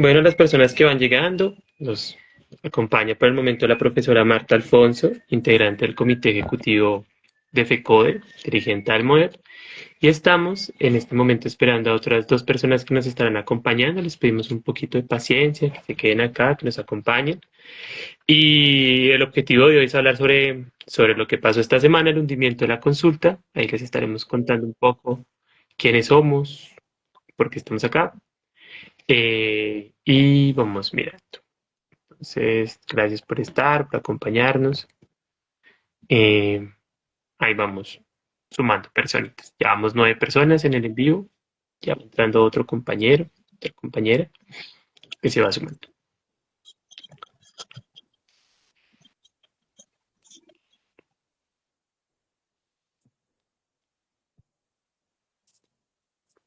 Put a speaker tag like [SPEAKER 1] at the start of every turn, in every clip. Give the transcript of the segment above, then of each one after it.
[SPEAKER 1] Bueno, las personas que van llegando, nos acompaña por el momento la profesora Marta Alfonso, integrante del Comité Ejecutivo de FECODE, dirigente del MODEP, y estamos en este momento esperando a otras dos personas que nos estarán acompañando. Les pedimos un poquito de paciencia, que se queden acá, que nos acompañen. Y el objetivo de hoy es hablar sobre lo que pasó esta semana, el hundimiento de la consulta. Ahí les estaremos contando un poco quiénes somos, por qué estamos acá. Y vamos mirando. Entonces, gracias por estar, por acompañarnos. Eh, Ahí vamos sumando personitas. Llevamos 9 personas en el envío. Ya va entrando otro compañero, otra compañera que se va sumando.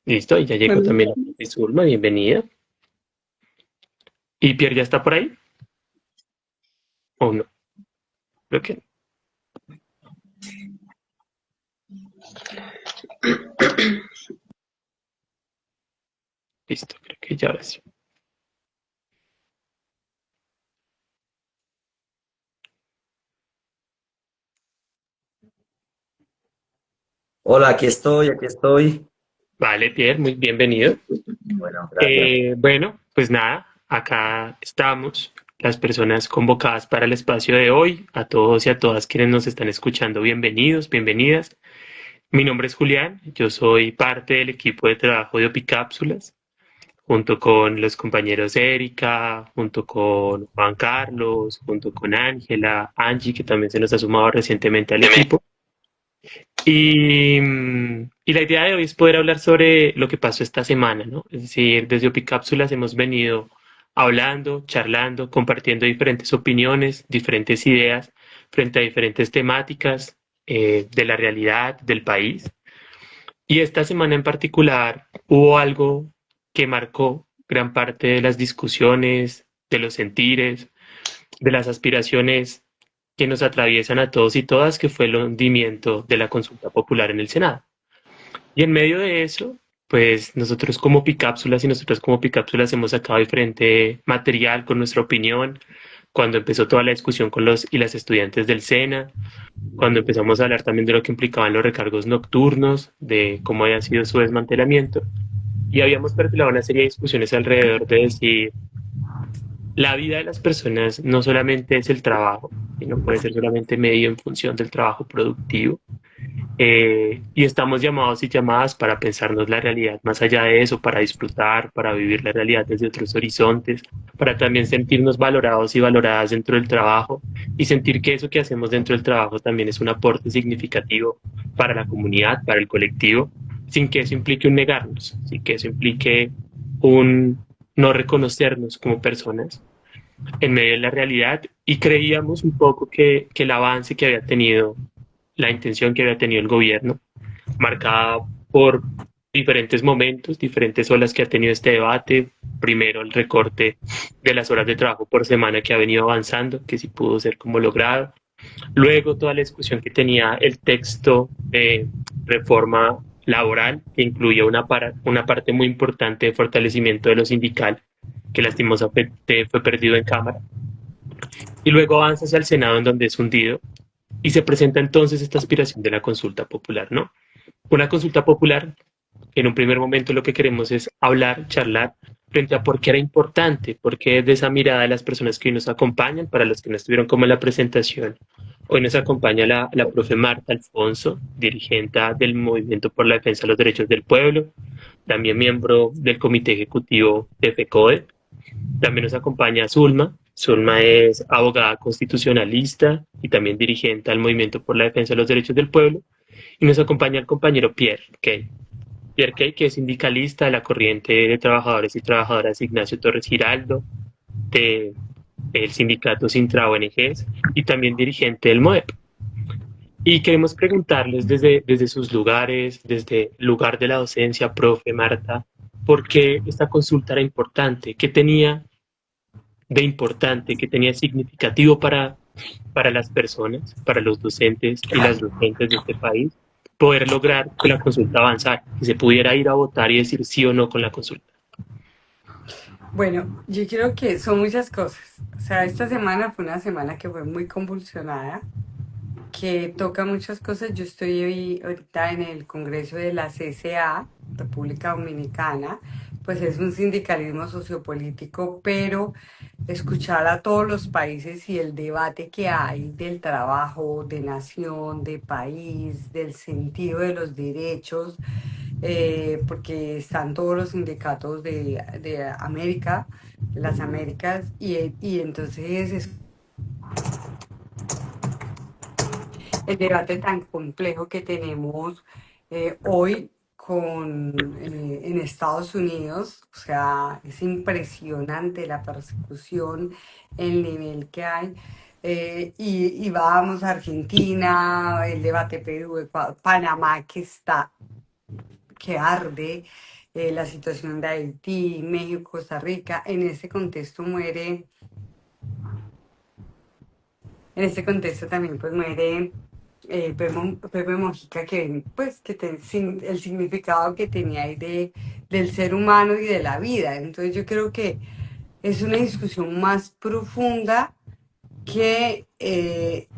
[SPEAKER 1] Listo, y ya llegó
[SPEAKER 2] Bueno,
[SPEAKER 1] también la profe Zulma, bienvenida. ¿Y Pierre ya está por ahí? ¿O no? Creo que no. Listo, creo que ya ahora sí.
[SPEAKER 3] Hola, aquí estoy, aquí estoy.
[SPEAKER 1] Vale, Pierre, muy bienvenido.
[SPEAKER 3] Bueno, gracias.
[SPEAKER 1] Bueno, pues nada, acá estamos, las personas convocadas para el espacio de hoy, a todos y a todas quienes nos están escuchando, bienvenidos, bienvenidas. Mi nombre es Julián, yo soy parte del equipo de trabajo de Opicápsulas, junto con los compañeros Erika, junto con Juan Carlos, junto con Ángela, Angie, que también se nos ha sumado recientemente al equipo. Y la idea de hoy es poder hablar sobre lo que pasó esta semana, ¿no? Es decir, desde Opicápsulas hemos venido hablando, charlando, compartiendo diferentes opiniones, diferentes ideas frente a diferentes temáticas de la realidad del país. Y esta semana en particular hubo algo que marcó gran parte de las discusiones, de los sentires, de las aspiraciones que nos atraviesan a todos y todas, que fue el hundimiento de la consulta popular en el Senado. Y en medio de eso, pues nosotros como Picápsulas y nosotros como Picápsulas hemos sacado diferente material con nuestra opinión, cuando empezó toda la discusión con los y las estudiantes del SENA, cuando empezamos a hablar también de lo que implicaban los recargos nocturnos, de cómo había sido su desmantelamiento, y habíamos perfilado una serie de discusiones alrededor de decir, la vida de las personas no solamente es el trabajo, y no puede ser solamente medio en función del trabajo productivo, y estamos llamados y llamadas para pensarnos la realidad más allá de eso, para disfrutar, para vivir la realidad desde otros horizontes, para también sentirnos valorados y valoradas dentro del trabajo y sentir que eso que hacemos dentro del trabajo también es un aporte significativo para la comunidad, para el colectivo, sin que eso implique un negarnos, sin que eso implique un no reconocernos como personas en medio de la realidad, y creíamos un poco que el avance que había tenido, la intención que había tenido el gobierno, marcada por diferentes momentos, diferentes olas que ha tenido este debate. Primero, el recorte de las horas de trabajo por semana que ha venido avanzando, que sí pudo ser como logrado. Luego, toda la discusión que tenía el texto de reforma laboral, que incluía una parte muy importante de fortalecimiento de lo sindical, que lastimosamente fue perdido en Cámara. Y luego avanza hacia el Senado, en donde es hundido, y se presenta entonces esta aspiración de la consulta popular, ¿no? Una consulta popular, en un primer momento lo que queremos es hablar, charlar frente a por qué era importante, por qué desde esa mirada de las personas que hoy nos acompañan, para los que no estuvieron como en la presentación, hoy nos acompaña la profe Marta Alfonso, dirigente del Movimiento por la Defensa de los Derechos del Pueblo, también miembro del Comité Ejecutivo de FECODE. También nos acompaña Zulma. Zulma es abogada constitucionalista y también dirigente al Movimiento por la Defensa de los Derechos del Pueblo. Y nos acompaña el compañero Pierre Key. Pierre Key, que es sindicalista de la corriente de trabajadores y trabajadoras Ignacio Torres Giraldo, de, del sindicato Sintra ONGs y también dirigente del MODEP. Y queremos preguntarles desde sus lugares, desde el lugar de la docencia, profe Marta, por qué esta consulta era importante, qué tenía de importante, qué tenía significativo para las personas, para los docentes y las docentes de este país, poder lograr que la consulta avanzara, que se pudiera ir a votar y decir sí o no con la consulta.
[SPEAKER 2] Bueno, yo creo que son muchas cosas. O sea, esta semana fue una semana que fue muy convulsionada, que toca muchas cosas. Yo estoy ahorita en el Congreso de la CCA, República Dominicana, pues es un sindicalismo sociopolítico, pero escuchar a todos los países y el debate que hay del trabajo, de nación, de país, del sentido de los derechos, porque están todos los sindicatos de América, de las Américas, y entonces es el debate tan complejo que tenemos hoy en Estados Unidos. O sea, es impresionante la persecución, el nivel que hay. Y vamos a Argentina, el debate Perú, Panamá que arde, la situación de Haití, México, Costa Rica. En este contexto también pues muere Pepe Mojica, que pues el significado que tenía ahí del ser humano y de la vida. Entonces yo creo que es una discusión más profunda que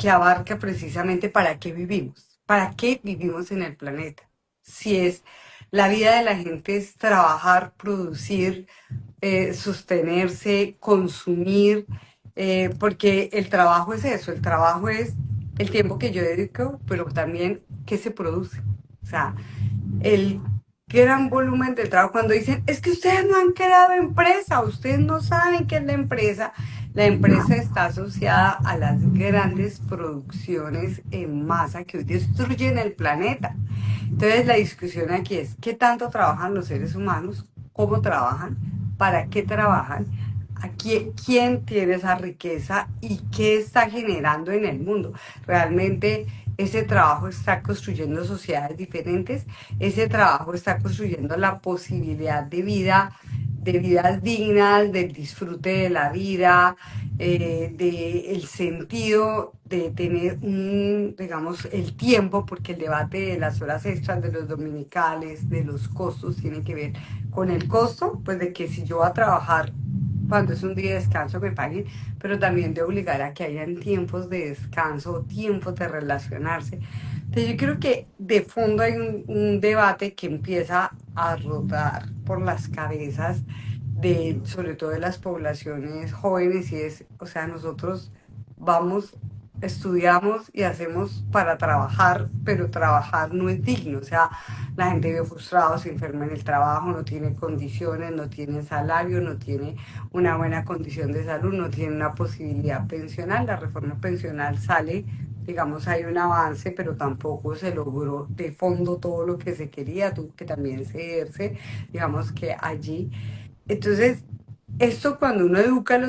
[SPEAKER 2] abarca precisamente para qué vivimos en el planeta. Si es la vida de la gente es trabajar, producir, sostenerse, consumir, porque el trabajo es eso, el trabajo es el tiempo que yo dedico, pero también qué se produce. O sea, el gran volumen del trabajo. Cuando dicen, es que ustedes no han creado empresa, ustedes no saben qué es la empresa está asociada a las grandes producciones en masa que hoy destruyen el planeta. Entonces la discusión aquí es, ¿qué tanto trabajan los seres humanos? ¿Cómo trabajan? ¿Para qué trabajan? ¿Quién tiene esa riqueza y qué está generando en el mundo? Realmente ese trabajo está construyendo sociedades diferentes, ese trabajo está construyendo la posibilidad de vidas dignas, del disfrute de la vida, de el sentido de tener digamos, el tiempo, porque el debate de las horas extras, de los dominicales, de los costos, tiene que ver con el costo, pues de que si yo voy a trabajar cuando es un día de descanso me paguen, pero también de obligar a que hayan tiempos de descanso, tiempos de relacionarse. Entonces yo creo que de fondo hay un debate que empieza a rodar por las cabezas de, sobre todo de las poblaciones jóvenes, y es, o sea, nosotros vamos, estudiamos y hacemos para trabajar, pero trabajar no es digno. O sea, la gente vive frustrada, se enferma en el trabajo, no tiene condiciones, no tiene salario, no tiene una buena condición de salud, no tiene una posibilidad pensional. La reforma pensional sale, digamos, hay un avance, pero tampoco se logró de fondo todo lo que se quería, tuvo que también cederse, digamos que allí. Entonces, esto cuando uno educa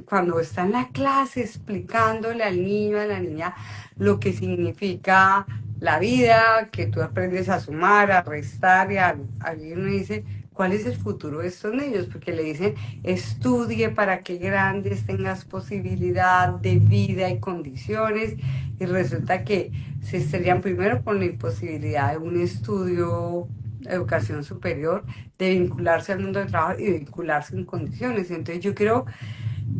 [SPEAKER 2] cuando está en la clase explicándole al niño, a la niña, lo que significa la vida, que tú aprendes a sumar, a restar a vivir, uno dice, ¿cuál es el futuro de estos niños? Porque le dicen, estudie para que grandes tengas posibilidad de vida y condiciones, y resulta que se estrellan primero con la imposibilidad de un estudio, educación superior, de vincularse al mundo del trabajo y de vincularse en condiciones. Entonces yo creo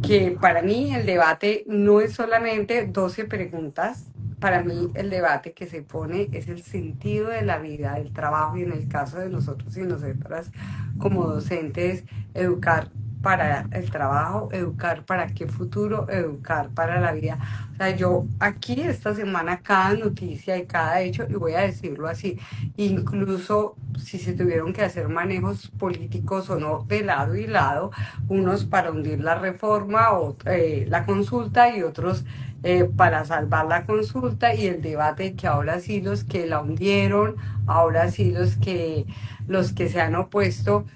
[SPEAKER 2] que para mí el debate no es solamente 12 preguntas, para mí el debate que se pone es el sentido de la vida, del trabajo, y en el caso de nosotros y nosotras como docentes, educar para el trabajo, educar para qué futuro, educar para la vida. O sea, yo aquí esta semana cada noticia y cada hecho, y voy a decirlo así, incluso si se tuvieron que hacer manejos políticos o no, de lado y lado, unos para hundir la reforma, o, la consulta, y otros para salvar la consulta y el debate, que ahora sí los que la hundieron, ahora sí los que se han opuesto,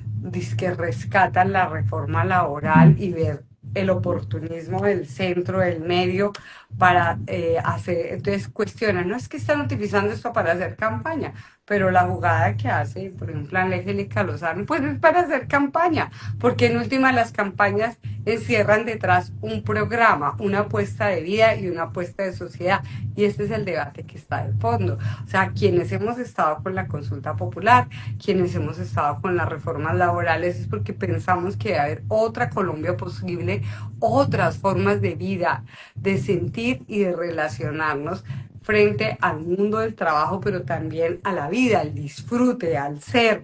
[SPEAKER 2] que rescatan la reforma laboral y ver el oportunismo del centro, del medio, para hacer, entonces cuestionan, no es que están utilizando esto para hacer campaña, pero la jugada que hace, por ejemplo, Angélica Lozano, pues es para hacer campaña, porque en última las campañas encierran detrás un programa, una apuesta de vida y una apuesta de sociedad, y este es el debate que está de fondo. O sea, quienes hemos estado con la consulta popular, quienes hemos estado con las reformas laborales, es porque pensamos que debe haber otra Colombia posible, otras formas de vida, de sentir y de relacionarnos frente al mundo del trabajo, pero también a la vida, al disfrute, al ser,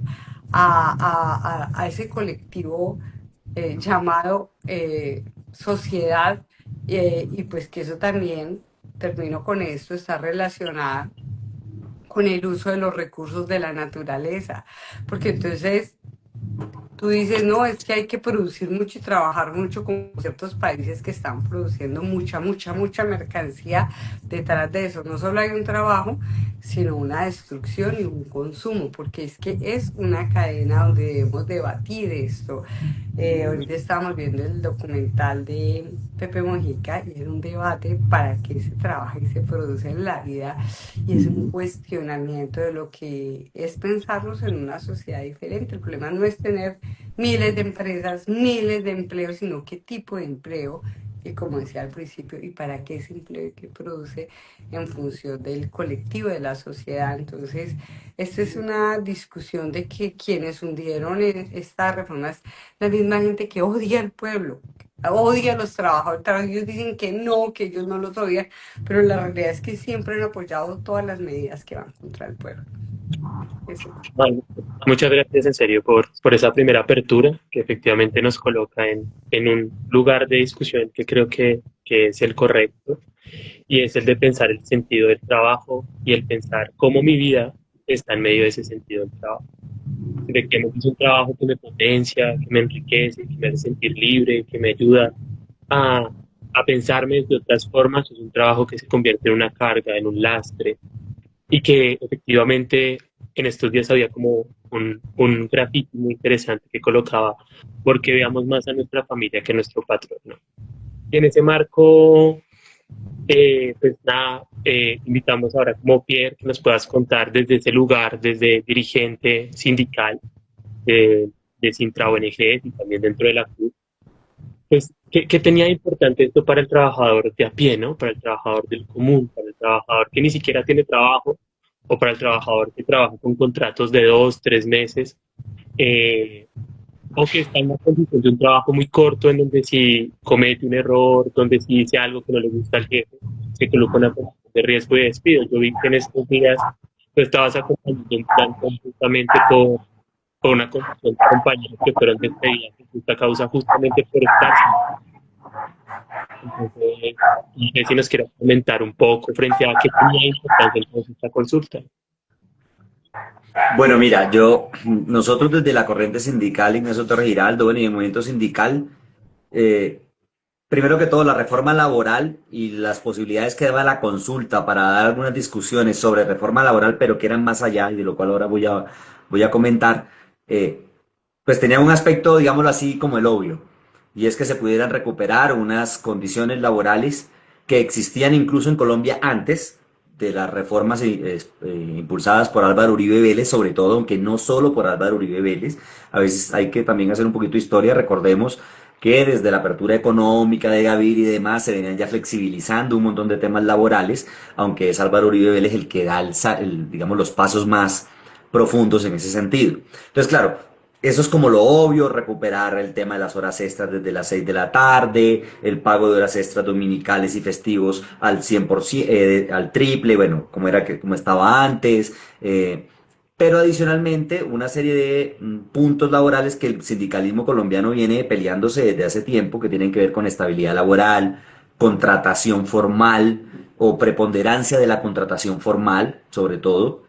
[SPEAKER 2] a ese colectivo llamado sociedad, y pues que eso también, termino con esto, está relacionada con el uso de los recursos de la naturaleza, porque entonces tú dices, no, es que hay que producir mucho y trabajar mucho con ciertos países que están produciendo mucha mercancía detrás de eso. No solo hay un trabajo, sino una destrucción y un consumo, porque es que es una cadena donde debemos debatir esto. Ahorita estábamos viendo el documental de Pepe Mojica y es un debate para qué se trabaja y se produce en la vida, y es un cuestionamiento de lo que es pensarnos en una sociedad diferente. El problema no es tener miles de empresas, miles de empleos, sino qué tipo de empleo, y como decía al principio, y para qué ese empleo que produce en función del colectivo, de la sociedad. Entonces, esta es una discusión de que quienes hundieron en esta reforma es la misma gente que odia al pueblo, odia a los trabajadores. Ellos dicen que no, que ellos no los odian, pero la realidad es que siempre han apoyado todas las medidas que van contra el pueblo. Eso.
[SPEAKER 1] Vale. Muchas gracias en serio por esa primera apertura que efectivamente nos coloca en un lugar de discusión que creo que es el correcto, y es el de pensar el sentido del trabajo y el pensar cómo mi vida está en medio de ese sentido del trabajo. De que es un trabajo que me potencia, que me enriquece, que me hace sentir libre, que me ayuda a, a pensarme de otras formas, es un trabajo que se convierte en una carga, en un lastre, y que efectivamente en estos días había como un grafiti muy interesante que colocaba, porque veamos más a nuestra familia que a nuestro patrón, ¿no? Y en ese marco, pues nada, invitamos ahora como Pierre que nos puedas contar desde ese lugar, desde dirigente sindical de Sintra ONG y también dentro de la CUT, pues, ¿qué tenía de importante esto para el trabajador de a pie, ¿no? Para el trabajador del común, para el trabajador que ni siquiera tiene trabajo, o para el trabajador que trabaja con contratos de 2, 3 meses, eh, o que está en una condición de un trabajo muy corto, en donde si comete un error, donde si dice algo que no le gusta al jefe, se coloca una posición de riesgo y despido. Yo vi que en estos días tú estabas acompañando un plan conjuntamente con una comisión de compañeros que fueron despedidas en justa causa justamente por estar. Entonces, no sé si nos quieras comentar un poco frente a qué tenía importancia entonces esta consulta.
[SPEAKER 3] Bueno, mira, nosotros desde la corriente sindical Ignacio Torres Giraldo, bueno, y el movimiento sindical, eh, primero que todo, la reforma laboral y las posibilidades que daba la consulta para dar algunas discusiones sobre reforma laboral, pero que eran más allá, y de lo cual ahora voy a comentar, pues tenía un aspecto, digámoslo así, como el obvio, y es que se pudieran recuperar unas condiciones laborales que existían incluso en Colombia antes de las reformas impulsadas por Álvaro Uribe Vélez, sobre todo, aunque no solo por Álvaro Uribe Vélez. A veces hay que también hacer un poquito de historia. Recordemos que desde la apertura económica de Gaviria y demás se venían ya flexibilizando un montón de temas laborales, aunque es Álvaro Uribe Vélez el que da digamos, los pasos más profundos en ese sentido. Entonces, claro, eso es como lo obvio: recuperar el tema de las horas extras desde las 6 de la tarde, el pago de horas extras dominicales y festivos al 100%, al triple, bueno, como estaba antes, pero adicionalmente una serie de puntos laborales que el sindicalismo colombiano viene peleándose desde hace tiempo, que tienen que ver con estabilidad laboral, contratación formal o preponderancia de la contratación formal, sobre todo,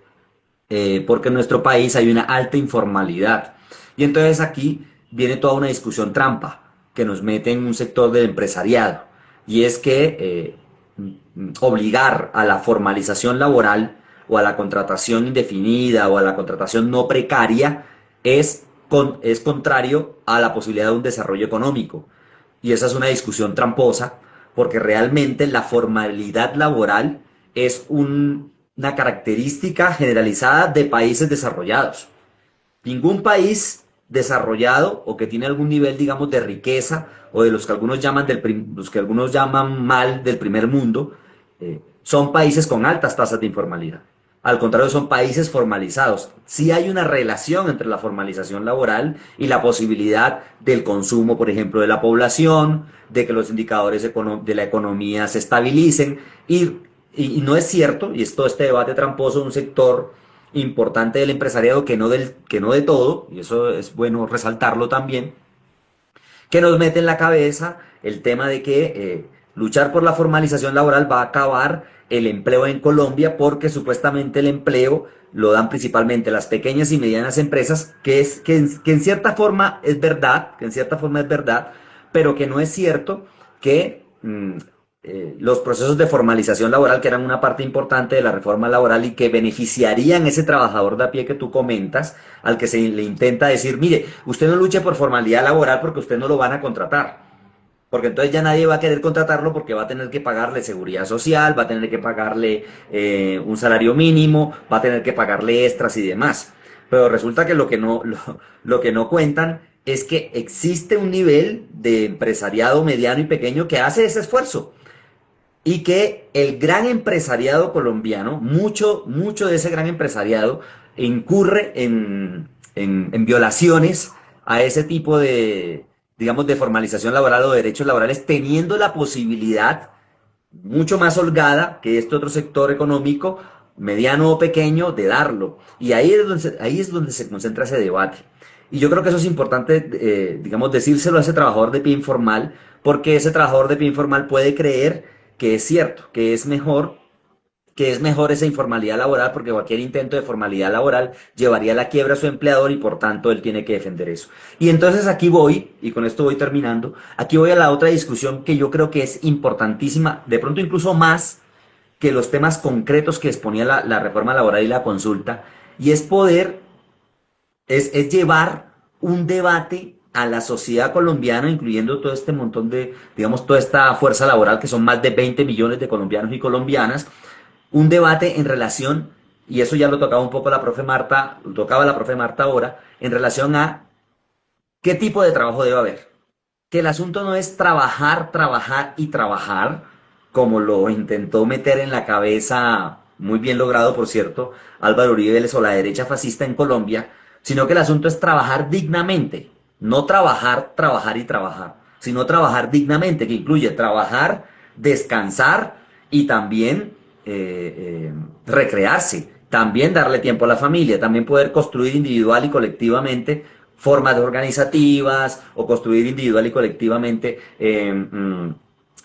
[SPEAKER 3] porque en nuestro país hay una alta informalidad. Y entonces aquí viene toda una discusión trampa que nos mete en un sector del empresariado, y es que obligar a la formalización laboral o a la contratación indefinida o a la contratación no precaria es contrario a la posibilidad de un desarrollo económico. y esa es una discusión tramposa, porque realmente la formalidad laboral es una característica generalizada de países desarrollados. Ningún país desarrollado o que tiene algún nivel, digamos, de riqueza o de los que algunos llaman, los que algunos llaman mal del primer mundo, son países con altas tasas de informalidad. Al contrario, son países formalizados. Sí hay una relación entre la formalización laboral y la posibilidad del consumo, por ejemplo, de la población, de que los indicadores de la economía se estabilicen. Y no es cierto, y es todo este debate tramposo de un sector importante del empresariado, que no de todo, y eso es bueno resaltarlo también, que nos mete en la cabeza el tema de que luchar por la formalización laboral va a acabar el empleo en Colombia, porque supuestamente el empleo lo dan principalmente las pequeñas y medianas empresas, que en cierta forma es verdad, pero que no es cierto que los procesos de formalización laboral, que eran una parte importante de la reforma laboral y que beneficiarían a ese trabajador de a pie que tú comentas, al que se le intenta decir, mire, usted no luche por formalidad laboral porque usted no lo van a contratar. Porque entonces ya nadie va a querer contratarlo, porque va a tener que pagarle seguridad social, va a tener que pagarle un salario mínimo, va a tener que pagarle extras y demás. Pero resulta que lo que no cuentan es que existe un nivel de empresariado mediano y pequeño que hace ese esfuerzo, y que el gran empresariado colombiano, mucho de ese gran empresariado, incurre en violaciones a ese tipo de, digamos, de formalización laboral o de derechos laborales, teniendo la posibilidad mucho más holgada que este otro sector económico, mediano o pequeño, de darlo. Y ahí es donde se concentra ese debate. Y yo creo que eso es importante, digamos, decírselo a ese trabajador de pie informal, porque ese trabajador de pie informal puede creer que es cierto, que es mejor esa informalidad laboral, porque cualquier intento de formalidad laboral llevaría a la quiebra a su empleador y por tanto él tiene que defender eso. Y entonces aquí voy, y con esto voy terminando, aquí voy a la otra discusión que yo creo que es importantísima, de pronto incluso más que los temas concretos que exponía la reforma laboral y la consulta, y es es llevar un debate a la sociedad colombiana, incluyendo todo este montón de, digamos, toda esta fuerza laboral, que son más de 20 millones de colombianos y colombianas, un debate en relación, y eso ya lo tocaba un poco la profe Marta, lo tocaba la profe Marta ahora, en relación a qué tipo de trabajo debe haber. Que el asunto no es trabajar, trabajar y trabajar, como lo intentó meter en la cabeza, muy bien logrado por cierto, Álvaro Uribe Vélez o la derecha fascista en Colombia, sino que el asunto es trabajar dignamente, no trabajar, trabajar y trabajar, sino trabajar dignamente, que incluye trabajar, descansar y también recrearse, también darle tiempo a la familia, también poder construir individual y colectivamente formas organizativas, o construir individual y colectivamente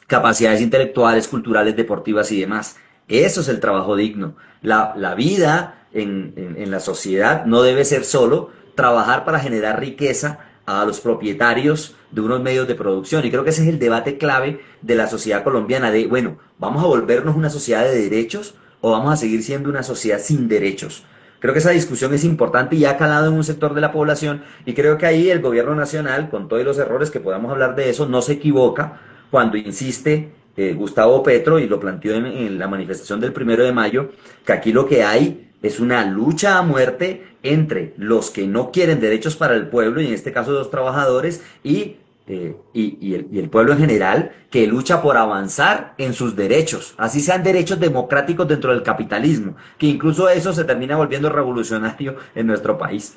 [SPEAKER 3] capacidades intelectuales, culturales, deportivas y demás. Eso es el trabajo digno. La vida en la sociedad no debe ser solo trabajar para generar riqueza a los propietarios de unos medios de producción. Y creo que ese es el debate clave de la sociedad colombiana, de, bueno, ¿vamos a volvernos una sociedad de derechos o vamos a seguir siendo una sociedad sin derechos? Creo que esa discusión es importante y ha calado en un sector de la población, y creo que ahí el gobierno nacional, con todos los errores que podamos hablar de eso, no se equivoca cuando insiste Gustavo Petro, y lo planteó en la manifestación del 1 de mayo, que aquí lo que hay es una lucha a muerte entre los que no quieren derechos para el pueblo, y en este caso los trabajadores, y el pueblo en general, que lucha por avanzar en sus derechos, así sean derechos democráticos dentro del capitalismo, que incluso eso se termina volviendo revolucionario en nuestro país.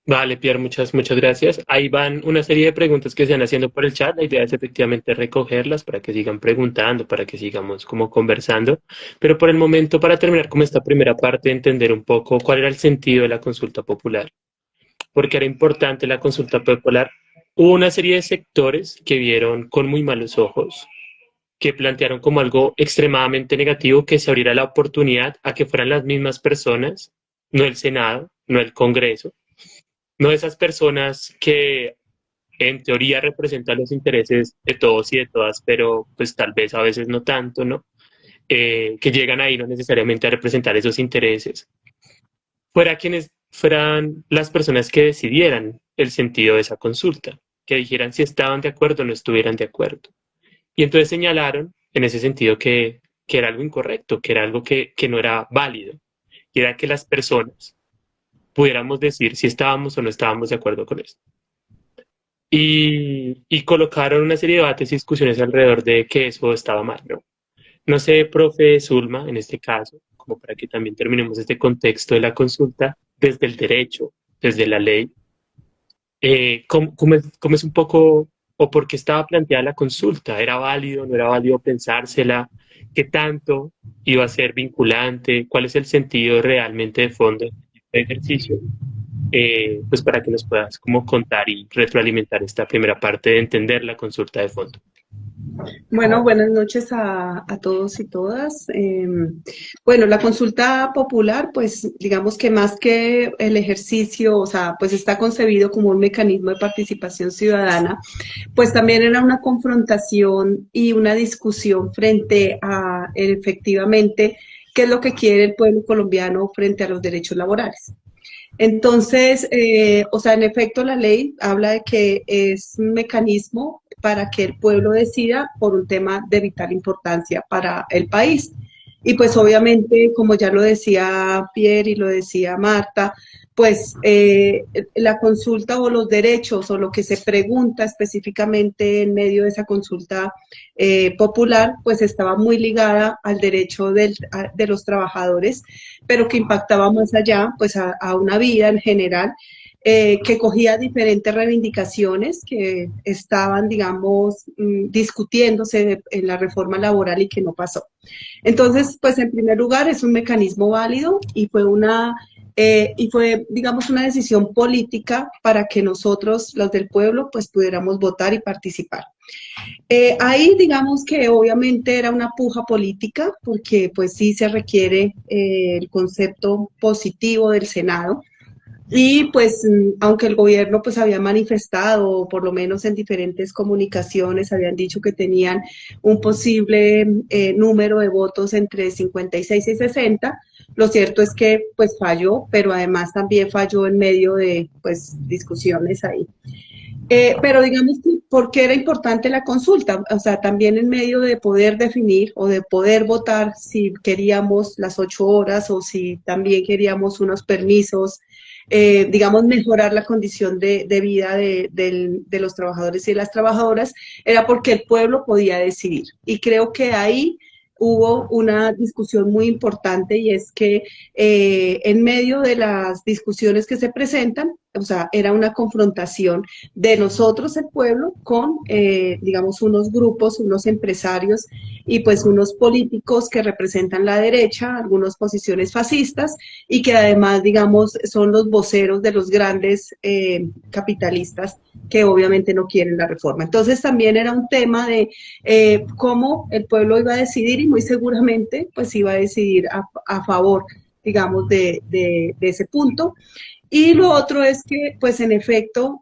[SPEAKER 1] Vale, Pierre, muchas gracias. Ahí van una serie de preguntas que se van haciendo por el chat. La idea es efectivamente recogerlas para que sigan preguntando, para que sigamos como conversando. Pero por el momento, para terminar con esta primera parte, entender un poco cuál era el sentido de la consulta popular. Porque era importante la consulta popular. Hubo una serie de sectores que vieron con muy malos ojos, que plantearon como algo extremadamente negativo que se abriera la oportunidad a que fueran las mismas personas, no el Senado, no el Congreso, no esas personas que en teoría representan los intereses de todos y de todas, pero pues tal vez a veces no tanto, ¿no? Que llegan ahí no necesariamente a representar esos intereses, fueran las personas que decidieran el sentido de esa consulta. que dijeran si estaban de acuerdo o no estuvieran de acuerdo. Y entonces señalaron en ese sentido que era algo incorrecto, que era algo que no era válido, y era que las personas pudiéramos decir si estábamos o no estábamos de acuerdo con esto. Y colocaron una serie de debates y discusiones alrededor de que eso estaba mal, ¿no? No sé, profe Zulma, en este caso, como para que también terminemos este contexto de la consulta, desde el derecho, desde la ley, cómo es un poco, o por qué estaba planteada la consulta? ¿Era válido, no era válido pensársela? ¿Qué tanto iba a ser vinculante? ¿Cuál es el sentido realmente de fondo de este ejercicio? Pues para que nos puedas como contar y retroalimentar esta primera parte de entender la consulta de fondo.
[SPEAKER 4] Bueno, buenas noches a todos y todas. Bueno, la consulta popular, pues digamos que más que el ejercicio, o sea, pues está concebido como un mecanismo de participación ciudadana, pues también era una confrontación y una discusión frente a efectivamente qué es lo que quiere el pueblo colombiano frente a los derechos laborales. Entonces, o sea, en efecto, la ley habla de que es un mecanismo para que el pueblo decida por un tema de vital importancia para el país. Y pues obviamente, como ya lo decía Pierre y lo decía Marta, pues la consulta o los derechos o lo que se pregunta específicamente en medio de esa consulta popular, pues estaba muy ligada al derecho de los trabajadores, pero que impactaba más allá, pues a una vida en general, que cogía diferentes reivindicaciones que estaban, digamos, discutiéndose en la reforma laboral y que no pasó. Entonces, pues en primer lugar es un mecanismo válido y fue, digamos, una decisión política para que nosotros, los del pueblo, pues pudiéramos votar y participar. Ahí digamos que obviamente era una puja política porque pues sí se requiere el concepto positivo del Senado y pues aunque el gobierno pues había manifestado, o por lo menos en diferentes comunicaciones habían dicho que tenían un posible número de votos entre 56 y 60, lo cierto es que pues falló, pero además también falló en medio de pues discusiones ahí. Pero digamos, ¿por qué era importante la consulta? O sea, también en medio de poder definir o de poder votar si queríamos las 8 horas o si también queríamos unos permisos, digamos, mejorar la condición de vida de los trabajadores y de las trabajadoras, era porque el pueblo podía decidir. Y creo que ahí hubo una discusión muy importante y es que en medio de las discusiones que se presentan, o sea, era una confrontación de nosotros, el pueblo, con, digamos, unos grupos, unos empresarios y pues unos políticos que representan la derecha, algunas posiciones fascistas y que además, digamos, son los voceros de los grandes capitalistas que obviamente no quieren la reforma. Entonces también era un tema de cómo el pueblo iba a decidir y muy seguramente pues iba a decidir a favor, digamos, de ese punto. Y lo otro es que, pues en efecto,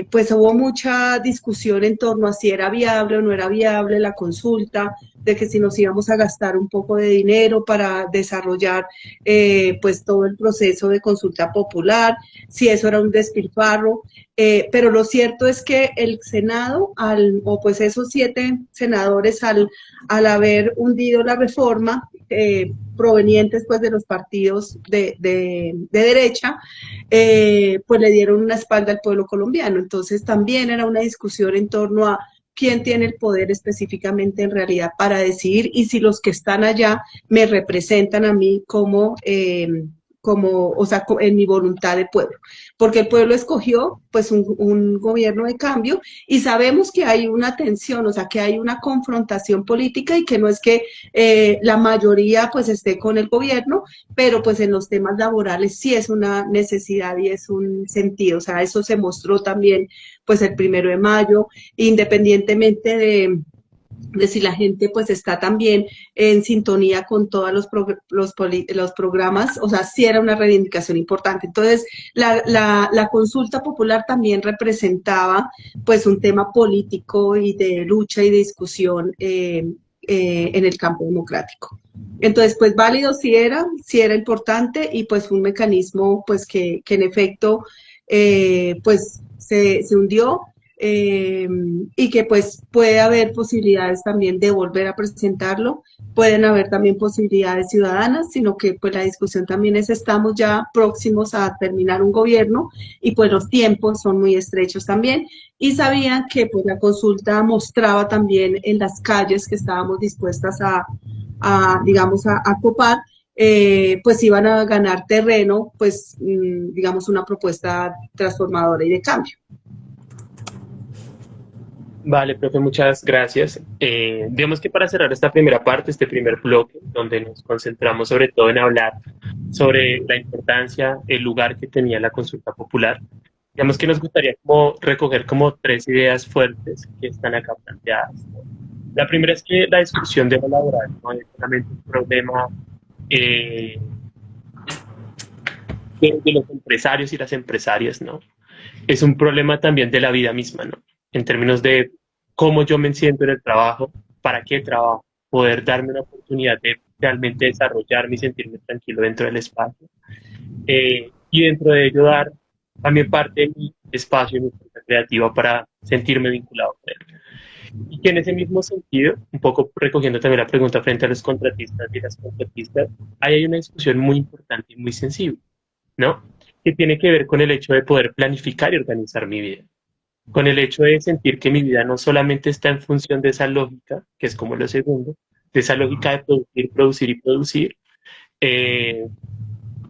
[SPEAKER 4] pues hubo mucha discusión en torno a si era viable o no era viable la consulta, de que si nos íbamos a gastar un poco de dinero para desarrollar pues todo el proceso de consulta popular, si eso era un despilfarro, pero lo cierto es que el Senado, o pues esos 7 senadores al haber hundido la reforma, provenientes pues de los partidos de derecha, pues le dieron una espalda al pueblo colombiano. Entonces también era una discusión en torno a quién tiene el poder específicamente en realidad para decidir y si los que están allá me representan a mí como, o sea, en mi voluntad de pueblo, porque el pueblo escogió pues un gobierno de cambio y sabemos que hay una tensión, o sea, que hay una confrontación política y que no es que la mayoría pues esté con el gobierno, pero pues en los temas laborales sí es una necesidad y es un sentido, o sea, eso se mostró también pues el 1 de mayo, independientemente de si la gente pues está también en sintonía con todos los programas, o sea, sí era una reivindicación importante. Entonces, la consulta popular también representaba pues un tema político y de lucha y de discusión en el campo democrático. Entonces, pues válido sí era importante y pues un mecanismo pues que en efecto pues se hundió. y que pues puede haber posibilidades también de volver a presentarlo, pueden haber también posibilidades ciudadanas, sino que pues la discusión también es, estamos ya próximos a terminar un gobierno y pues los tiempos son muy estrechos también, y sabían que pues la consulta mostraba también en las calles que estábamos dispuestas digamos, a copar, pues iban a ganar terreno, pues digamos una propuesta transformadora y de cambio.
[SPEAKER 1] Vale, profe, muchas gracias. Digamos que para cerrar esta primera parte, este primer bloque, donde nos concentramos sobre todo en hablar sobre la importancia, el lugar que tenía la consulta popular, digamos que nos gustaría como recoger como tres ideas fuertes que están acá planteadas. La primera es que la discusión de lo laboral no es solamente un problema eh, de los empresarios y las empresarias, ¿no? Es un problema también de la vida misma, ¿no? En términos de cómo yo me siento en el trabajo, para qué trabajo, poder darme una oportunidad de realmente desarrollarme y sentirme tranquilo dentro del espacio. Y dentro de ello dar también parte de mi espacio y mi fuerza creativa para sentirme vinculado con él. Y que en ese mismo sentido, un poco recogiendo también la pregunta frente a los contratistas y las contratistas, ahí hay una discusión muy importante y muy sensible, ¿no? Que tiene que ver con el hecho de poder planificar y organizar mi vida, con el hecho de sentir que mi vida no solamente está en función de esa lógica, que es como lo segundo, de esa lógica de producir, producir y producir, eh,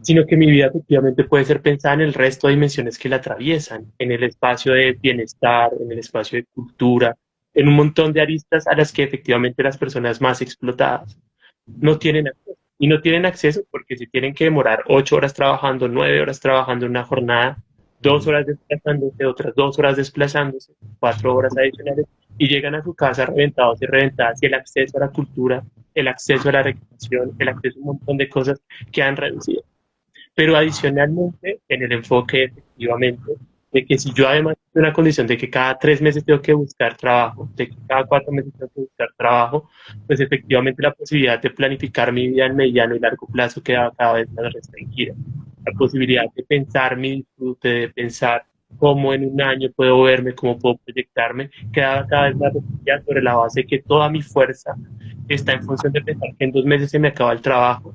[SPEAKER 1] sino que mi vida efectivamente puede ser pensada en el resto de dimensiones que la atraviesan, en el espacio de bienestar, en el espacio de cultura, en un montón de aristas a las que efectivamente las personas más explotadas no tienen acceso. Y no tienen acceso porque si tienen que demorar 8 horas trabajando, 9 horas trabajando en una jornada, 2 horas desplazándose, otras 2 horas desplazándose, 4 horas adicionales, y llegan a su casa reventados y reventadas, y el acceso a la cultura, el acceso a la recreación, el acceso a un montón de cosas que han reducido. Pero adicionalmente, en el enfoque efectivamente de que si yo además de una condición de que cada 3 meses tengo que buscar trabajo, de que cada 4 meses tengo que buscar trabajo, pues efectivamente la posibilidad de planificar mi vida en mediano y largo plazo queda cada vez más restringida. La posibilidad de pensar mi disfrute, de pensar cómo en un año puedo verme, cómo puedo proyectarme, queda cada vez más restringida sobre la base de que toda mi fuerza está en función de pensar que en 2 meses se me acaba el trabajo.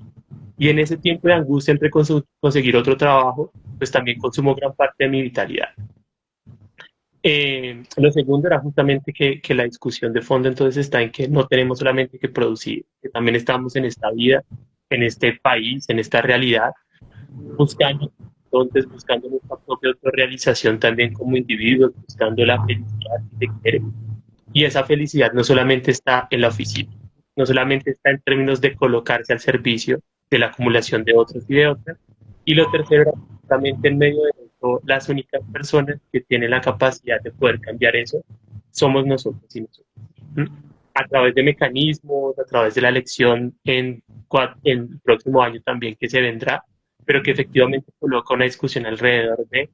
[SPEAKER 1] Y en ese tiempo de angustia entre conseguir otro trabajo, pues también consumo gran parte de mi vitalidad. Lo segundo era justamente que la discusión de fondo entonces está en que no tenemos solamente que producir, que también estamos en esta vida, en este país, en esta realidad, buscando, entonces buscando nuestra propia autorrealización también como individuos, buscando la felicidad que queremos. Y esa felicidad no solamente está en la oficina, no solamente está en términos de colocarse al servicio de la acumulación de otros y de otras. Y lo tercero era justamente en medio de eso, las únicas personas que tienen la capacidad de poder cambiar eso somos nosotros y nosotros. A través de mecanismos, a través de la elección en el próximo año también que se vendrá, pero que efectivamente coloca una discusión alrededor de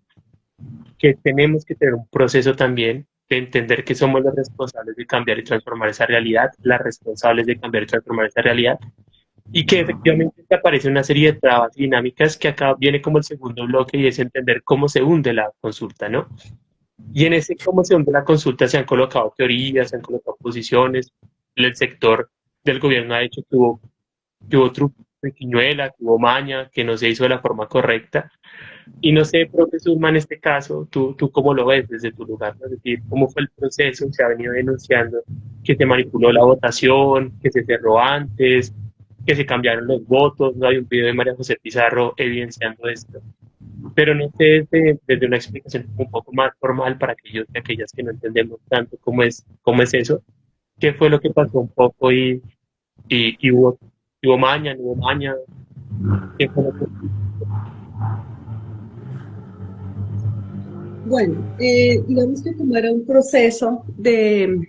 [SPEAKER 1] que tenemos que tener un proceso también de entender que somos los responsables de cambiar y transformar esa realidad, las responsables de cambiar y transformar esa realidad, y que efectivamente te aparece una serie de trabas y dinámicas que acá viene como el segundo bloque y es entender cómo se hunde la consulta, ¿no? Y en ese cómo se hunde la consulta se han colocado teorías, se han colocado posiciones, el sector del gobierno ha hecho que hubo triquiñuela, que hubo maña, que no se hizo de la forma correcta. Y no sé, profesor Zulma, en este caso, ¿tú cómo lo ves desde tu lugar? ¿No? Es decir, ¿cómo fue el proceso? Se ha venido denunciando que se manipuló la votación, que se cerró antes, que se cambiaron los votos. No hay un video de María José Pizarro evidenciando esto. Pero no sé, desde una explicación un poco más formal para aquellos y aquellas que no entendemos tanto cómo es eso, qué fue lo que pasó un poco y hubo maña, no hubo maña, qué fue lo que...
[SPEAKER 4] Bueno, digamos que como era un proceso de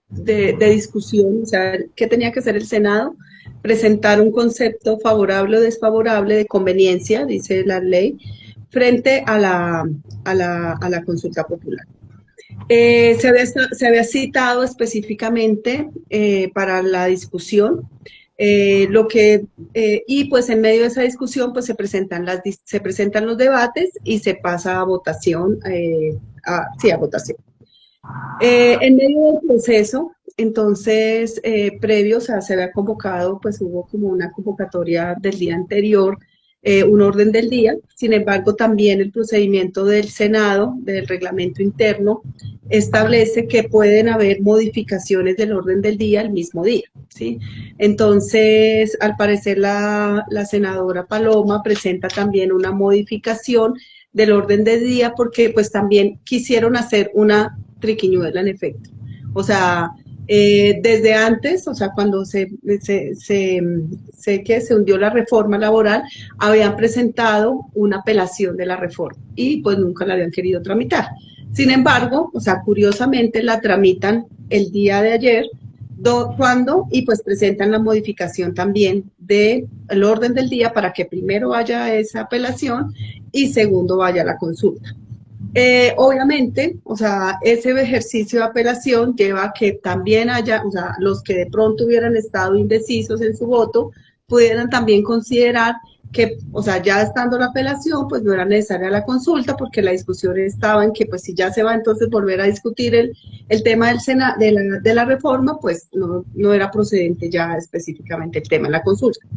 [SPEAKER 4] discusión, o sea, ¿qué tenía que hacer el Senado? Presentar un concepto favorable o desfavorable de conveniencia, dice la ley, frente a la consulta popular. Se había citado específicamente para la discusión y pues en medio de esa discusión pues se presentan los debates y se pasa a votación, a votación. En medio del proceso, entonces, previo, o sea, se había convocado, pues hubo como una convocatoria del día anterior, un orden del día. Sin embargo, también el procedimiento del Senado, del reglamento interno, establece que pueden haber modificaciones del orden del día el mismo día, ¿sí? Entonces, al parecer, la senadora Paloma presenta también una modificación del orden del día porque pues también quisieron hacer una triquiñuela en efecto. O sea, desde antes, o sea, cuando se hundió la reforma laboral, habían presentado una apelación de la reforma y pues nunca la habían querido tramitar. Sin embargo, o sea, curiosamente la tramitan el día de ayer, cuando, y pues presentan la modificación también del orden del día para que primero vaya esa apelación y segundo vaya la consulta. Obviamente, o sea, ese ejercicio de apelación lleva a que también haya, o sea, los que de pronto hubieran estado indecisos en su voto, pudieran también considerar que, o sea, ya estando la apelación, pues no era necesaria la consulta, porque la discusión estaba en que, pues si ya se va entonces volver a discutir el tema de la reforma, pues no era procedente ya específicamente el tema de la consulta.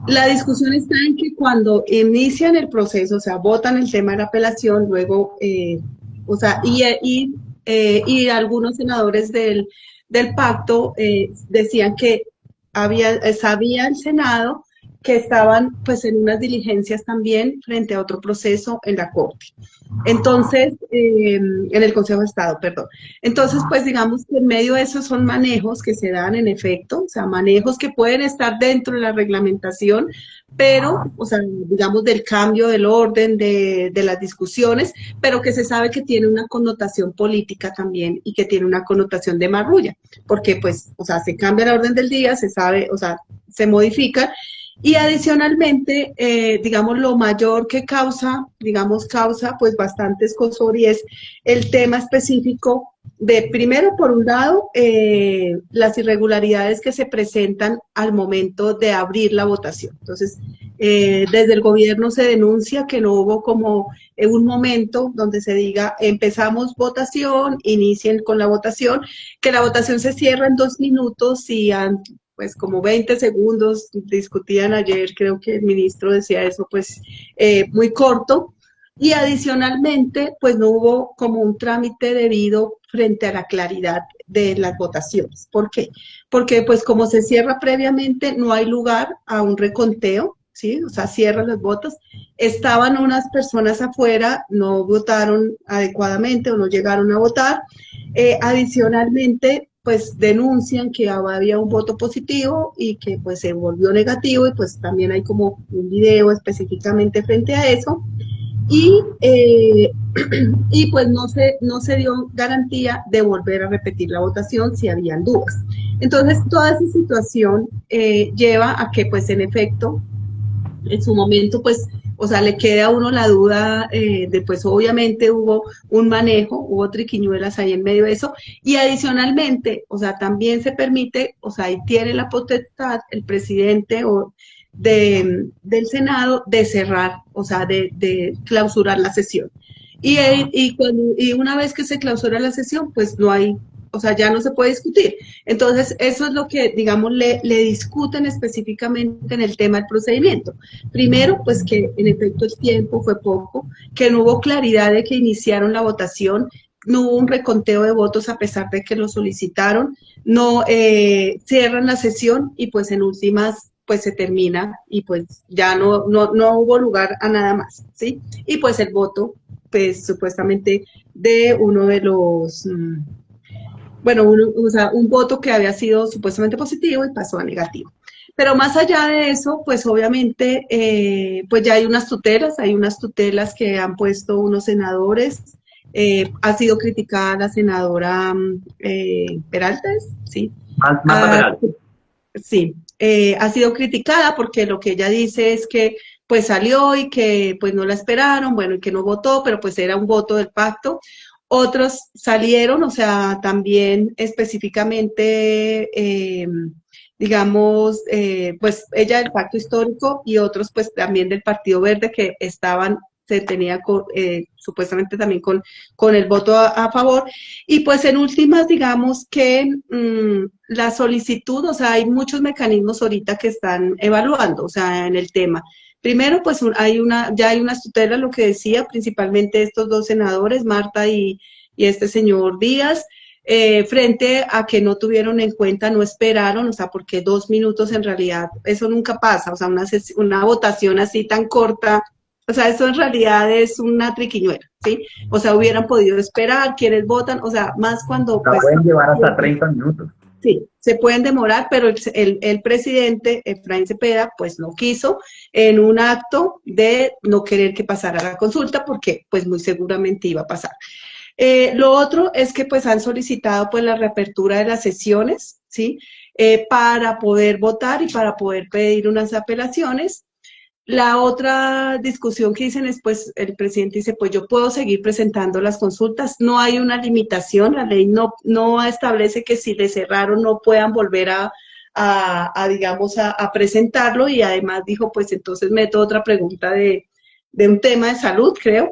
[SPEAKER 4] La discusión está en que cuando inician el proceso, o sea, votan el tema de la apelación, luego, o sea, y algunos senadores del pacto decían que sabía el Senado que estaban pues en unas diligencias también frente a otro proceso en la Corte. Entonces, en el Consejo de Estado, perdón. Entonces, pues digamos que en medio de esos son manejos que se dan en efecto, o sea, manejos que pueden estar dentro de la reglamentación, pero, o sea, digamos del cambio del orden de las discusiones, pero que se sabe que tiene una connotación política también y que tiene una connotación de marrulla, porque pues, o sea, se cambia el orden del día, se sabe, o sea, se modifica y adicionalmente, digamos, lo mayor que causa pues bastante escozor y es el tema específico de, primero, por un lado, las irregularidades que se presentan al momento de abrir la votación. Entonces, desde el gobierno se denuncia que no hubo como un momento donde se diga empezamos votación, inicien con la votación, que la votación se cierra en 2 minutos y pues como 20 segundos, discutían ayer, creo que el ministro decía eso, pues muy corto, y adicionalmente, pues no hubo como un trámite debido frente a la claridad de las votaciones. ¿Por qué? Porque pues como se cierra previamente, no hay lugar a un reconteo, ¿sí? O sea, cierran los votos. Estaban unas personas afuera, no votaron adecuadamente o no llegaron a votar. Adicionalmente, pues denuncian que había un voto positivo y que pues se volvió negativo y pues también hay como un video específicamente frente a eso y, y pues no se dio garantía de volver a repetir la votación si habían dudas. Entonces toda esa situación lleva a que pues en efecto en su momento, pues, o sea, le queda a uno la duda de, pues, obviamente hubo un manejo, hubo triquiñuelas ahí en medio de eso, y adicionalmente, o sea, también se permite, o sea, y tiene la potestad el presidente del Senado de cerrar, o sea, de clausurar la sesión. Y una vez que se clausura la sesión, pues no hay, o sea, ya no se puede discutir. Entonces, eso es lo que, digamos, le discuten específicamente en el tema del procedimiento. Primero, pues que en efecto el tiempo fue poco, que no hubo claridad de que iniciaron la votación, no hubo un reconteo de votos a pesar de que lo solicitaron, no cierran la sesión y pues en últimas pues se termina y pues ya no hubo lugar a nada más, ¿sí? Y pues el voto, pues supuestamente de uno de los... bueno, o sea, un voto que había sido supuestamente positivo y pasó a negativo. Pero más allá de eso, pues obviamente, pues ya hay unas tutelas que han puesto unos senadores. Ha sido criticada la senadora Peralta, ¿sí?
[SPEAKER 3] Marta Peralta.
[SPEAKER 4] Sí, ha sido criticada porque lo que ella dice es que pues salió y que pues no la esperaron, bueno, y que no votó, pero pues era un voto del pacto. Otros salieron, o sea, también específicamente, digamos, pues ella del pacto histórico y otros pues también del Partido Verde que estaban se tenía supuestamente también con el voto a favor. Y pues en últimas, digamos que la solicitud, o sea, hay muchos mecanismos ahorita que están evaluando, o sea, en el tema. Primero, pues ya hay unas tutelas, lo que decía, principalmente estos dos senadores, Marta y este señor Díaz, frente a que no tuvieron en cuenta, no esperaron, o sea, porque 2 minutos en realidad, eso nunca pasa, o sea, una votación así tan corta, o sea, eso en realidad es una triquiñuela, ¿sí? O sea, hubieran podido esperar, quienes votan, o sea, más cuando,
[SPEAKER 3] La
[SPEAKER 4] pues,
[SPEAKER 3] pueden llevar hasta 30 minutos.
[SPEAKER 4] sí, se pueden demorar, pero el presidente, Efraín Cepeda, pues no quiso en un acto de no querer que pasara la consulta porque pues muy seguramente iba a pasar. Lo otro es que pues han solicitado pues la reapertura de las sesiones, ¿sí? Para poder votar y para poder pedir unas apelaciones. La otra discusión que dicen es, pues, el presidente dice, pues yo puedo seguir presentando las consultas, no hay una limitación, la ley no establece que si le cerraron no puedan volver digamos, a presentarlo, y además dijo, pues entonces meto otra pregunta de un tema de salud, creo.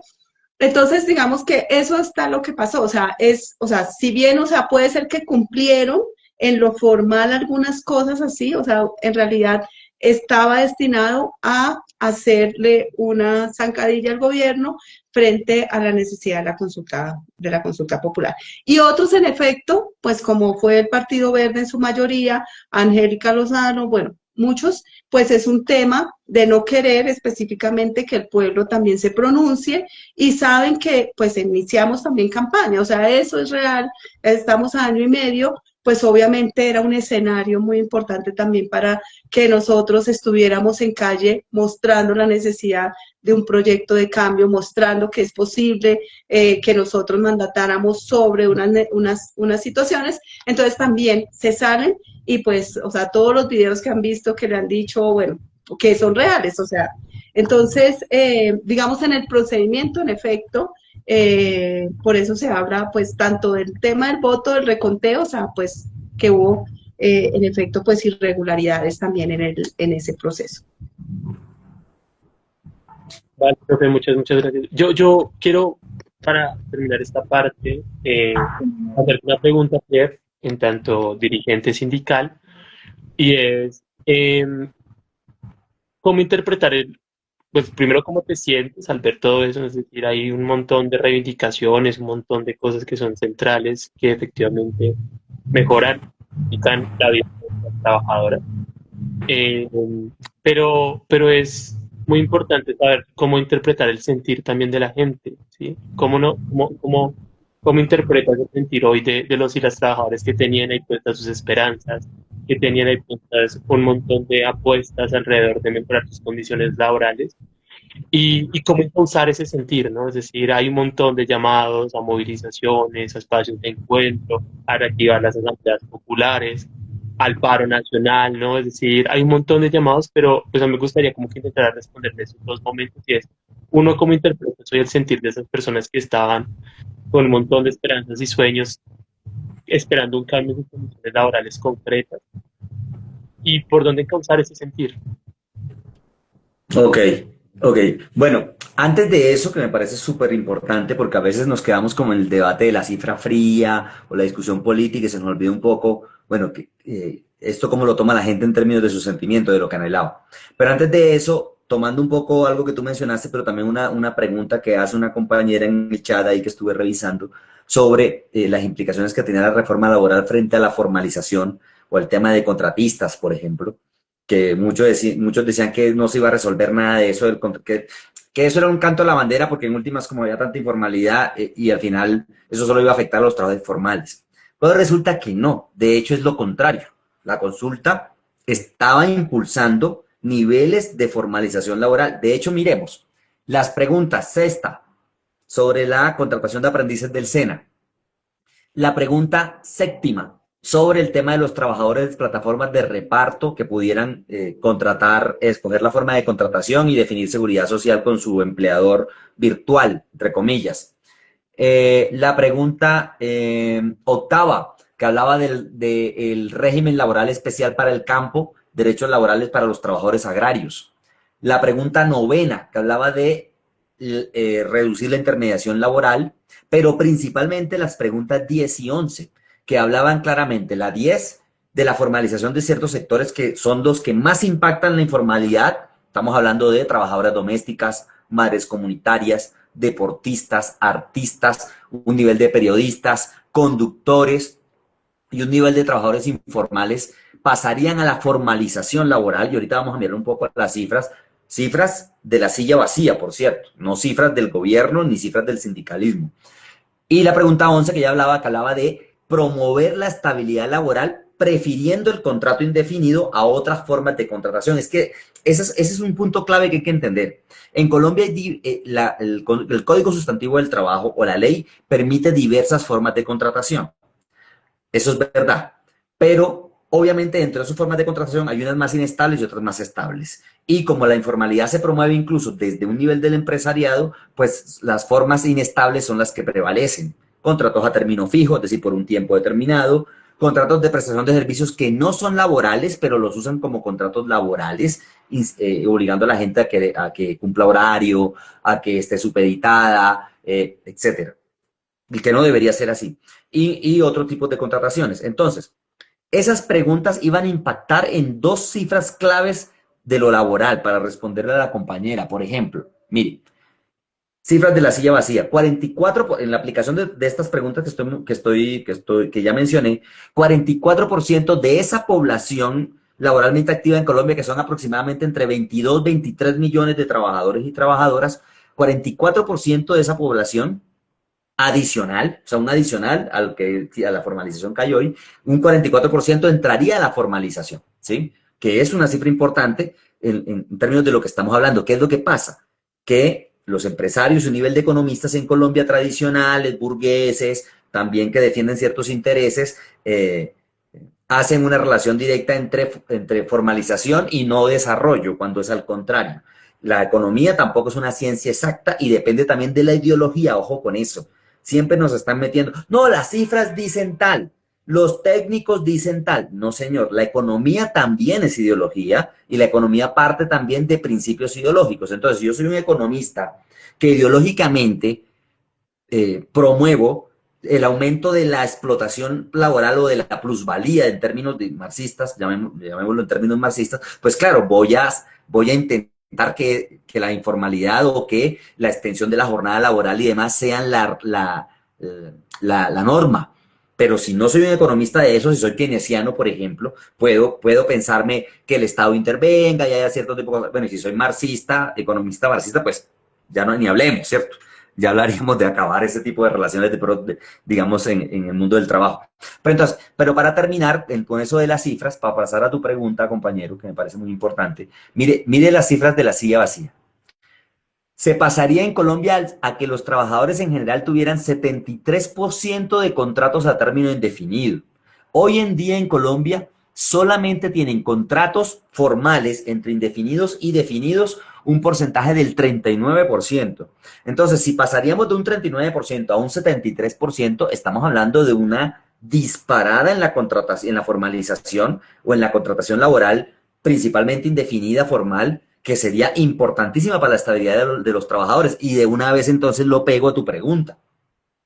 [SPEAKER 4] Entonces, digamos que eso está lo que pasó, o sea, si bien, o sea, puede ser que cumplieron en lo formal algunas cosas así, o sea, en realidad estaba destinado a hacerle una zancadilla al gobierno frente a la necesidad de la consulta popular. Y otros, en efecto, pues como fue el Partido Verde en su mayoría, Angélica Lozano, bueno, muchos, pues es un tema de no querer específicamente que el pueblo también se pronuncie, y saben que pues iniciamos también campaña, o sea, eso es real, estamos a año y medio, pues obviamente era un escenario muy importante también para que nosotros estuviéramos en calle mostrando la necesidad de un proyecto de cambio, mostrando que es posible que nosotros mandatáramos sobre unas situaciones. Entonces también se salen y pues, o sea, todos los videos que han visto que le han dicho, bueno, que son reales, o sea, entonces, digamos, en el procedimiento, en efecto, por eso se habla pues tanto del tema del voto, del reconteo, o sea, pues que hubo en efecto pues irregularidades también en ese proceso.
[SPEAKER 1] Vale, profe, muchas gracias. Yo quiero, para terminar esta parte, hacerte una pregunta, Pierre, en tanto dirigente sindical, y es, ¿cómo interpretar pues primero cómo te sientes al ver todo eso? Es decir, hay un montón de reivindicaciones, un montón de cosas que son centrales, que efectivamente mejoran y dan la vida de las trabajadoras. Eh, pero es muy importante saber cómo interpretar el sentir también de la gente, ¿sí? ¿Cómo, no, cómo interpretas el sentir hoy de los y las trabajadores que tenían ahí puestas sus esperanzas, que tenían ahí puestas un montón de apuestas alrededor de mejorar sus condiciones laborales? Y cómo impulsar ese sentir, ¿no? Es decir, hay un montón de llamados a movilizaciones, a espacios de encuentro, a reactivar las asambleas populares, al paro nacional, ¿no? Es decir, hay un montón de llamados, pero pues a mí me gustaría como que intentar responderle esos dos momentos, y es, uno, cómo interpreta soy el sentir de esas personas que estaban con un montón de esperanzas y sueños, esperando un cambio en sus condiciones laborales concretas, y por dónde causar ese sentir.
[SPEAKER 3] Ok, ok. Bueno, antes de eso, que me parece súper importante, porque a veces nos quedamos como en el debate de la cifra fría o la discusión política y se nos olvida un poco, bueno, que esto cómo lo toma la gente en términos de su sentimiento, de lo que anhelaba. Pero antes de eso, tomando un poco algo que tú mencionaste, pero también una pregunta que hace una compañera en el chat ahí que estuve revisando sobre las implicaciones que tenía la reforma laboral frente a la formalización o el tema de contratistas, por ejemplo, que muchos decían que no se iba a resolver nada de eso, que eso era un canto a la bandera, porque en últimas, como había tanta informalidad, y al final eso solo iba a afectar a los trabajadores formales. Pero resulta que no, de hecho es lo contrario. La consulta estaba impulsando niveles de formalización laboral. De hecho, miremos, las preguntas, sexta, sobre la contratación de aprendices del SENA. La pregunta séptima, sobre el tema de los trabajadores de plataformas de reparto que pudieran escoger la forma de contratación y definir seguridad social con su empleador virtual, entre comillas. La pregunta octava, que hablaba del régimen laboral especial para el campo, derechos laborales para los trabajadores agrarios. La pregunta novena, que hablaba de reducir la intermediación laboral, pero principalmente las preguntas 10 y 11, que hablaban claramente, la 10 de la formalización de ciertos sectores que son los que más impactan la informalidad. Estamos hablando de trabajadoras domésticas, madres comunitarias, deportistas, artistas, un nivel de periodistas, conductores y un nivel de trabajadores informales pasarían a la formalización laboral. Y ahorita vamos a mirar un poco las cifras. Cifras de la silla vacía, por cierto, no cifras del gobierno ni cifras del sindicalismo. Y la pregunta 11 que hablaba de promover la estabilidad laboral prefiriendo el contrato indefinido a otras formas de contratación. Es que ese es un punto clave que hay que entender. En Colombia el Código Sustantivo del Trabajo o la ley permite diversas formas de contratación. Eso es verdad. Pero obviamente dentro de sus formas de contratación hay unas más inestables y otras más estables. Y como la informalidad se promueve incluso desde un nivel del empresariado, pues las formas inestables son las que prevalecen. Contratos a término fijo, es decir, por un tiempo determinado, contratos de prestación de servicios que no son laborales, pero los usan como contratos laborales, obligando a la gente a que cumpla horario, a que esté supeditada, etcétera. Y que no debería ser así. Y otro tipo de contrataciones. Entonces, esas preguntas iban a impactar en dos cifras claves de lo laboral para responderle a la compañera. Por ejemplo, mire, cifras de la silla vacía. 44, en la aplicación de estas preguntas que ya mencioné, 44% de esa población laboralmente activa en Colombia, que son aproximadamente entre 22 y 23 millones de trabajadores y trabajadoras, 44% de esa población adicional, o sea, un adicional a la formalización que hay hoy, un 44% entraría a la formalización, ¿sí? Que es una cifra importante en términos de lo que estamos hablando. ¿Qué es lo que pasa? Que los empresarios y un nivel de economistas en Colombia tradicionales, burgueses, también que defienden ciertos intereses, hacen una relación directa entre formalización y no desarrollo, cuando es al contrario. La economía tampoco es una ciencia exacta y depende también de la ideología, ojo con eso. Siempre nos están metiendo, no, las cifras dicen tal, los técnicos dicen tal. No, señor, la economía también es ideología y la economía parte también de principios ideológicos. Entonces, yo soy un economista que ideológicamente promuevo el aumento de la explotación laboral o de la plusvalía en términos de marxistas, llamémoslo en términos marxistas, pues claro, voy a intentar que la informalidad o que la extensión de la jornada laboral y demás sean la norma. Pero si no soy un economista de eso, si soy keynesiano, por ejemplo, puedo pensarme que el Estado intervenga y haya cierto tipo de cosas. Bueno, y si soy marxista, economista marxista, pues ya no ni hablemos, ¿cierto? Ya hablaríamos de acabar ese tipo de relaciones, digamos, en el mundo del trabajo. Pero para terminar con eso de las cifras, para pasar a tu pregunta, compañero, que me parece muy importante, mire las cifras de la silla vacía. Se pasaría en Colombia a que los trabajadores en general tuvieran 73% de contratos a término indefinido. Hoy en día en Colombia solamente tienen contratos formales entre indefinidos y definidos un porcentaje del 39%. Entonces, si pasaríamos de un 39% a un 73%, estamos hablando de una disparada en la contratación, en la formalización o en la contratación laboral, principalmente indefinida, formal, que sería importantísima para la estabilidad de los trabajadores. Y de una vez entonces lo pego a tu pregunta.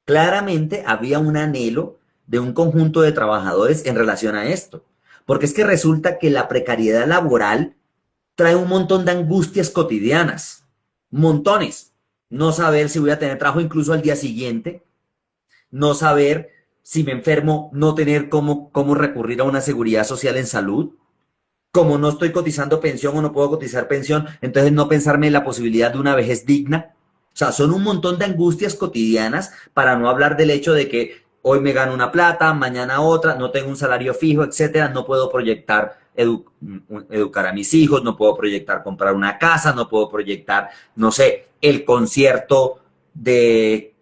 [SPEAKER 3] Claramente había un anhelo de un conjunto de trabajadores en relación a esto. Porque es que resulta que la precariedad laboral trae un montón de angustias cotidianas. Montones. No saber si voy a tener trabajo incluso al día siguiente. No saber si me enfermo, no tener cómo recurrir a una seguridad social en salud. Como no estoy cotizando pensión o no puedo cotizar pensión, entonces no pensarme en la posibilidad de una vejez digna. O sea, son un montón de angustias cotidianas, para no hablar del hecho de que hoy me gano una plata, mañana otra, no tengo un salario fijo, etcétera, no puedo proyectar educar a mis hijos, no puedo proyectar comprar una casa, no puedo proyectar, no sé, el concierto de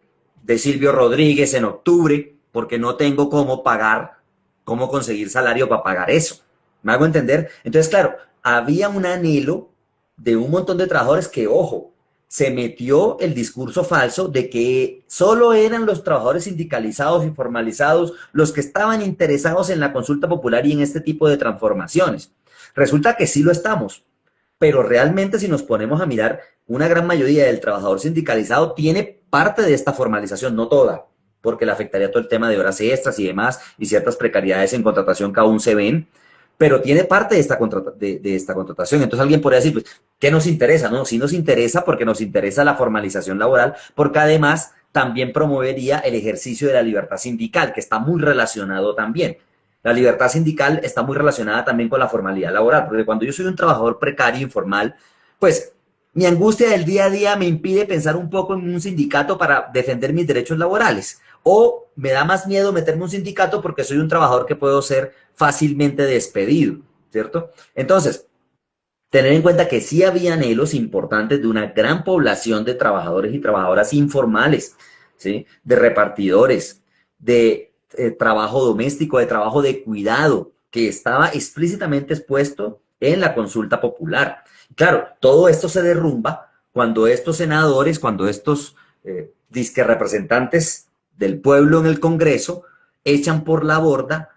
[SPEAKER 3] Silvio Rodríguez en octubre, porque no tengo cómo conseguir salario para pagar eso. ¿Me hago entender? Entonces, claro, había un anhelo de un montón de trabajadores que, ojo, se metió el discurso falso de que solo eran los trabajadores sindicalizados y formalizados los que estaban interesados en la consulta popular y en este tipo de transformaciones. Resulta que sí lo estamos, pero realmente si nos ponemos a mirar una gran mayoría del trabajador sindicalizado tiene parte de esta formalización, no toda, porque le afectaría todo el tema de horas extras y demás, y ciertas precariedades en contratación que aún se ven, pero tiene parte de esta contratación. Entonces alguien podría decir, pues, ¿qué nos interesa? No, sí nos interesa porque nos interesa la formalización laboral, porque además también promovería el ejercicio de la libertad sindical, que está muy relacionado también. La libertad sindical está muy relacionada también con la formalidad laboral, porque cuando yo soy un trabajador precario, informal, pues mi angustia del día a día me impide pensar un poco en un sindicato para defender mis derechos laborales. O me da más miedo meterme en un sindicato porque soy un trabajador que puedo ser fácilmente despedido, ¿cierto? Entonces, tener en cuenta que sí había anhelos importantes de una gran población de trabajadores y trabajadoras informales, ¿sí? De repartidores, de trabajo doméstico, de trabajo de cuidado, que estaba explícitamente expuesto en la consulta popular. Claro, todo esto se derrumba cuando estos senadores, cuando estos disque representantes del pueblo en el Congreso echan por la borda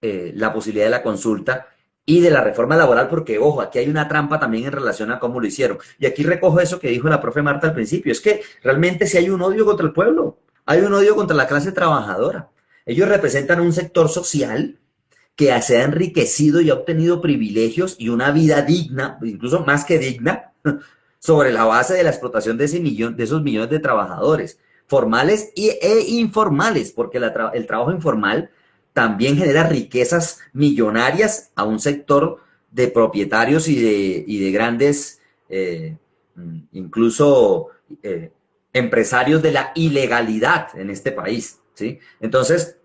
[SPEAKER 3] la posibilidad de la consulta y de la reforma laboral, porque, ojo, aquí hay una trampa también en relación a cómo lo hicieron. Y aquí recojo eso que dijo la profe Marta al principio, es que realmente sí hay un odio contra el pueblo, hay un odio contra la clase trabajadora. Ellos representan un sector social que se ha enriquecido y ha obtenido privilegios y una vida digna, incluso más que digna, sobre la base de la explotación de, de esos millones de trabajadores, formales e informales, porque el trabajo informal también genera riquezas millonarias a un sector de propietarios y de grandes, incluso empresarios de la ilegalidad en este país, ¿sí? Entonces,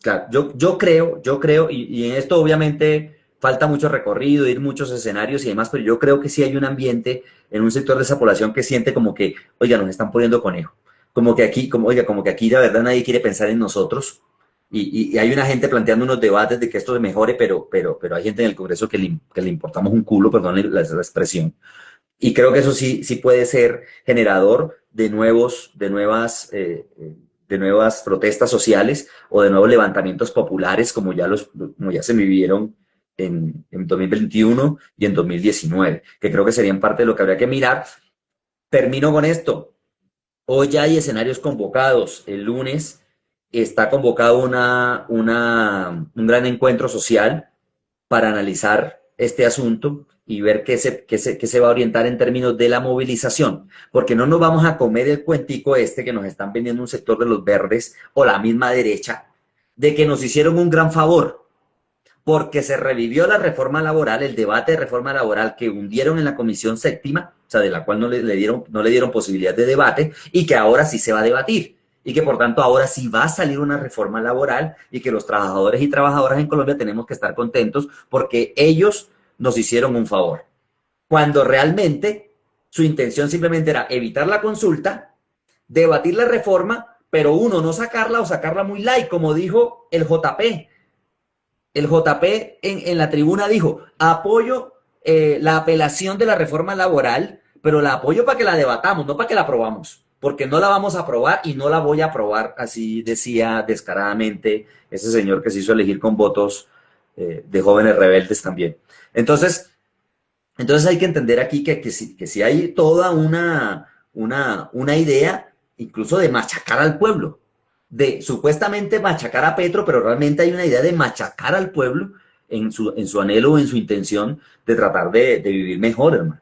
[SPEAKER 3] claro, yo creo, y en esto obviamente falta mucho recorrido, ir muchos escenarios y demás, pero yo creo que sí hay un ambiente en un sector de esa población que siente como que, oiga, nos están poniendo conejo. Como que aquí, oiga, como que aquí la verdad nadie quiere pensar en nosotros. Y hay una gente planteando unos debates de que esto mejore, pero hay gente en el Congreso que le importamos un culo, perdón la expresión. Y creo que eso sí, sí puede ser generador de de nuevas protestas sociales o de nuevos levantamientos populares como ya se vivieron en 2021 y en 2019, que creo que serían parte de lo que habría que mirar. Termino con esto. Hoy ya hay escenarios convocados. El lunes está convocado un gran encuentro social para analizar este asunto y ver qué se va a orientar en términos de la movilización, porque no nos vamos a comer el cuentico este que nos están vendiendo un sector de los verdes o la misma derecha, de que nos hicieron un gran favor, porque se revivió la reforma laboral, el debate de reforma laboral que hundieron en la Comisión Séptima, o sea, de la cual no le dieron posibilidad de debate, y que ahora sí se va a debatir y que por tanto ahora sí va a salir una reforma laboral y que los trabajadores y trabajadoras en Colombia tenemos que estar contentos porque ellos nos hicieron un favor. Cuando realmente su intención simplemente era evitar la consulta, debatir la reforma, pero uno no sacarla o sacarla muy light, como dijo el JP. El JP en la tribuna dijo, apoyo la apelación de la reforma laboral, pero la apoyo para que la debatamos, no para que la aprobamos, porque no la vamos a aprobar y no la voy a aprobar, así decía descaradamente ese señor que se hizo elegir con votos de jóvenes rebeldes también. Entonces, entonces hay que entender aquí que si hay toda una idea incluso de machacar al pueblo, de supuestamente machacar a Petro, pero realmente hay una idea de machacar al pueblo en su anhelo o en su intención de tratar de vivir mejor, hermano.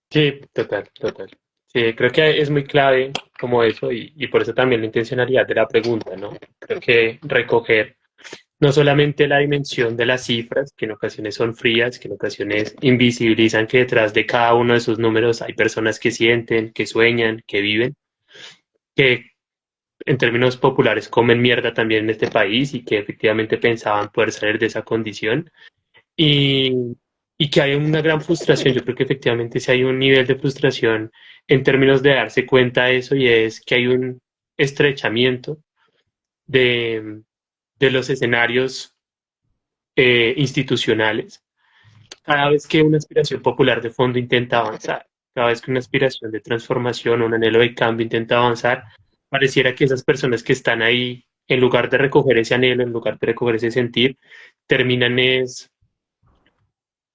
[SPEAKER 1] Sí, total, total. Sí, creo que es muy clave como eso y por eso también la intencionalidad de la pregunta, ¿no? Creo que recoger no solamente la dimensión de las cifras, que en ocasiones son frías, que en ocasiones invisibilizan que detrás de cada uno de esos números hay personas que sienten, que sueñan, que viven, que en términos populares comen mierda también en este país y que efectivamente pensaban poder salir de esa condición y, y que hay una gran frustración. Yo creo que efectivamente sí hay un nivel de frustración en términos de darse cuenta de eso y es que hay un estrechamiento de, de los escenarios institucionales cada vez que una aspiración popular de fondo intenta avanzar, cada vez que una aspiración de transformación o un anhelo de cambio intenta avanzar, pareciera que esas personas que están ahí, en lugar de recoger ese anhelo, en lugar de recoger ese sentir, terminan es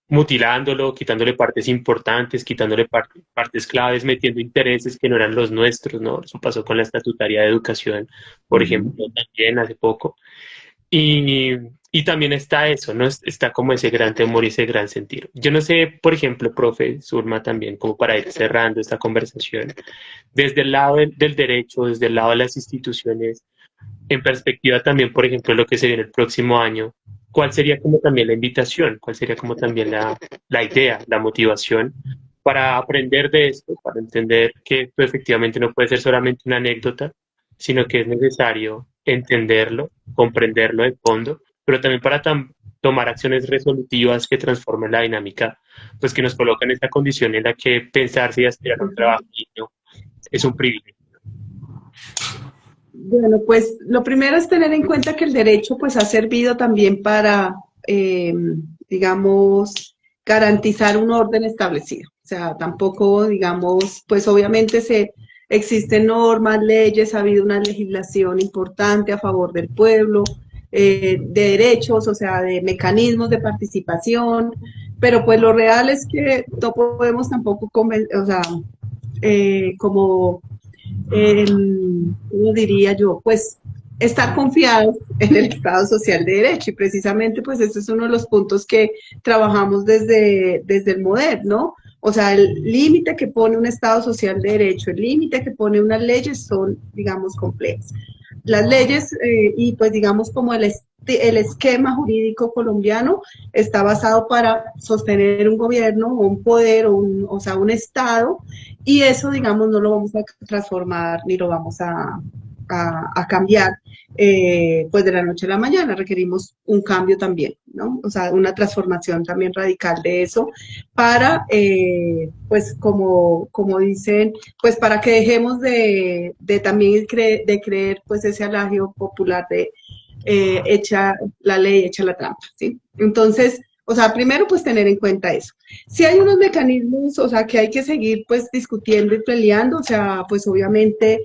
[SPEAKER 1] mutilándolo, quitándole partes importantes, quitándole partes claves, metiendo intereses que no eran los nuestros, ¿no? Eso pasó con la estatutaria de educación, por
[SPEAKER 3] Ujú.
[SPEAKER 1] ejemplo, también hace poco. Y, y también está eso, ¿no? Está como ese gran temor y ese gran sentir. Yo no sé, por ejemplo, profe Surma, también, como para ir cerrando esta conversación, desde el lado del derecho, desde el lado de las instituciones, en perspectiva también, por ejemplo, lo que se viene el próximo año, ¿cuál sería como también la invitación? ¿Cuál sería como también la idea, la motivación para aprender de esto, para entender que esto efectivamente no puede ser solamente una anécdota, sino que es necesario entenderlo, comprenderlo de fondo, pero también para tomar acciones resolutivas que transformen la dinámica, pues que nos colocan en esta condición en la que pensarse y aspirar a un trabajo digno es un privilegio.
[SPEAKER 4] Bueno, pues lo primero es tener en cuenta que el derecho pues ha servido también para, digamos, garantizar un orden establecido. O sea, tampoco, digamos, pues obviamente existen normas, leyes, ha habido una legislación importante a favor del pueblo, de derechos, o sea, de mecanismos de participación, pero pues lo real es que no podemos tampoco, o sea, como ¿cómo diría yo? Pues estar confiados en el Estado Social de Derecho y precisamente pues este es uno de los puntos que trabajamos desde el MODER, ¿no? O sea, el límite que pone un Estado Social de Derecho, el límite que pone unas leyes son, digamos, complejas. Las leyes y pues digamos como el esquema jurídico colombiano está basado para sostener un gobierno o un poder o sea, un Estado y eso, digamos, no lo vamos a transformar ni lo vamos a cambiar pues de la noche a la mañana. Requerimos un cambio también, ¿no? O sea, una transformación también radical de eso para, pues como dicen, pues para que dejemos de también de creer pues ese adagio popular de echa la ley, echa la trampa, ¿sí? Entonces, o sea, primero pues tener en cuenta eso. Si hay unos mecanismos, o sea, que hay que seguir pues discutiendo y peleando, o sea, pues obviamente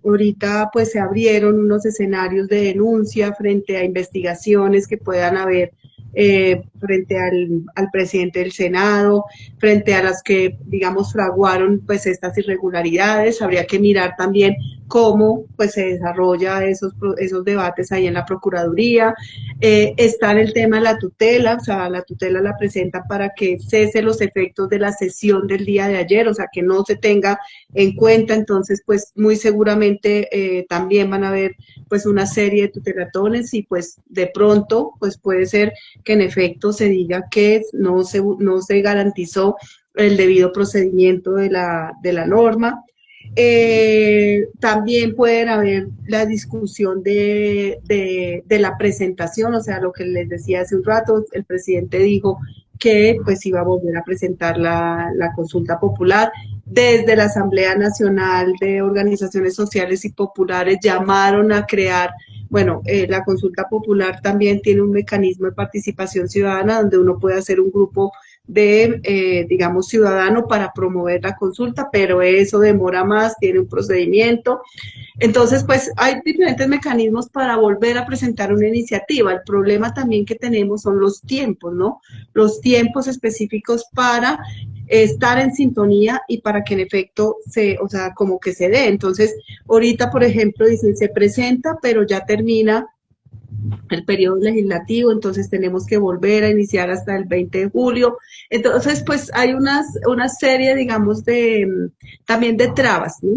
[SPEAKER 4] ahorita pues se abrieron unos escenarios de denuncia frente a investigaciones que puedan haber frente al presidente del Senado, frente a las que, digamos, fraguaron pues estas irregularidades. Habría que mirar también cómo pues se desarrolla esos debates ahí en la Procuraduría. Está en el tema de la tutela, o sea, la tutela la presenta para que cese los efectos de la sesión del día de ayer, o sea, que no se tenga en cuenta, entonces pues muy seguramente también van a haber pues una serie de tutelatones y pues de pronto pues puede ser que en efecto se diga que no se garantizó el debido procedimiento de la norma. También pueden haber la discusión de la presentación, o sea, lo que les decía hace un rato, el presidente dijo que pues iba a volver a presentar la consulta popular. Desde la Asamblea Nacional de Organizaciones Sociales y Populares llamaron a crear, bueno, la consulta popular también tiene un mecanismo de participación ciudadana donde uno puede hacer un grupo de, digamos, ciudadano para promover la consulta, pero eso demora más, tiene un procedimiento. Entonces, pues hay diferentes mecanismos para volver a presentar una iniciativa. El problema también que tenemos son los tiempos, ¿no? Los tiempos específicos para estar en sintonía y para que en efecto o sea, como que se dé. Entonces, ahorita, por ejemplo, dicen, se presenta, pero ya termina el periodo legislativo, entonces tenemos que volver a iniciar hasta el 20 de julio. Entonces, pues hay una serie, digamos, también de trabas, ¿no?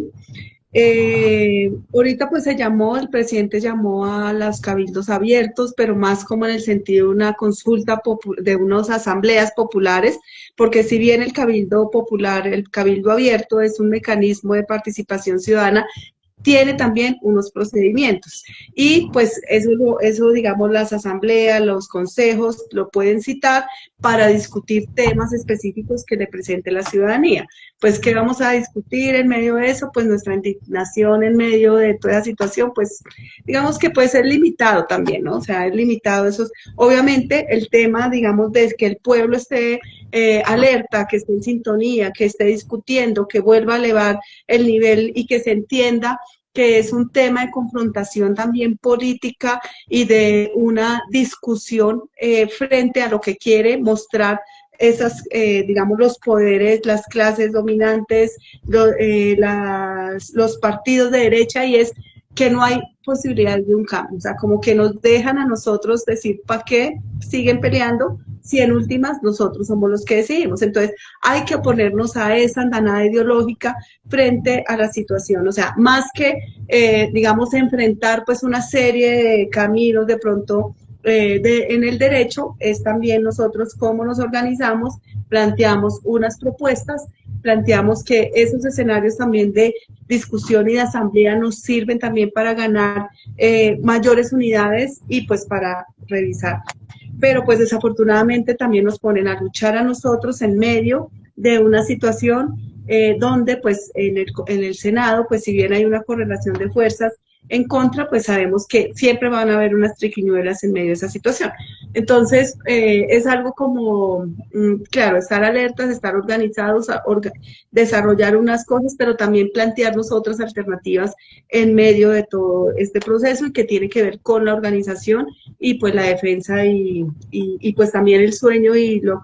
[SPEAKER 4] Ahorita pues el presidente llamó a los cabildos abiertos, pero más como en el sentido de una consulta de unas asambleas populares, porque si bien el cabildo popular, el cabildo abierto es un mecanismo de participación ciudadana, tiene también unos procedimientos y pues eso digamos las asambleas, los consejos lo pueden citar para discutir temas específicos que le presente la ciudadanía. Pues ¿qué vamos a discutir en medio de eso? Pues nuestra indignación en medio de toda la situación, pues digamos que puede ser limitado también, ¿no? O sea, es limitado eso. Obviamente el tema, digamos, de que el pueblo esté alerta, que esté en sintonía, que esté discutiendo, que vuelva a elevar el nivel y que se entienda que es un tema de confrontación también política y de una discusión frente a lo que quiere mostrar esas, digamos, los poderes, las clases dominantes, los partidos de derecha, y es que no hay posibilidad de un cambio. O sea, como que nos dejan a nosotros decir, ¿para qué siguen peleando si en últimas nosotros somos los que decidimos? Entonces, hay que oponernos a esa andanada ideológica frente a la situación. O sea, más que, digamos, enfrentar pues una serie de caminos de pronto en el derecho, es también nosotros cómo nos organizamos, planteamos unas propuestas, planteamos que esos escenarios también de discusión y de asamblea nos sirven también para ganar mayores unidades y pues para revisar. Pero pues desafortunadamente también nos ponen a luchar a nosotros en medio de una situación donde pues en el Senado, pues si bien hay una correlación de fuerzas en contra, pues sabemos que siempre van a haber unas triquiñuelas en medio de esa situación. Entonces, es algo como, claro, estar alertas, estar organizados, desarrollar unas cosas, pero también plantearnos otras alternativas en medio de todo este proceso, y que tiene que ver con la organización y pues la defensa y pues también el sueño y lo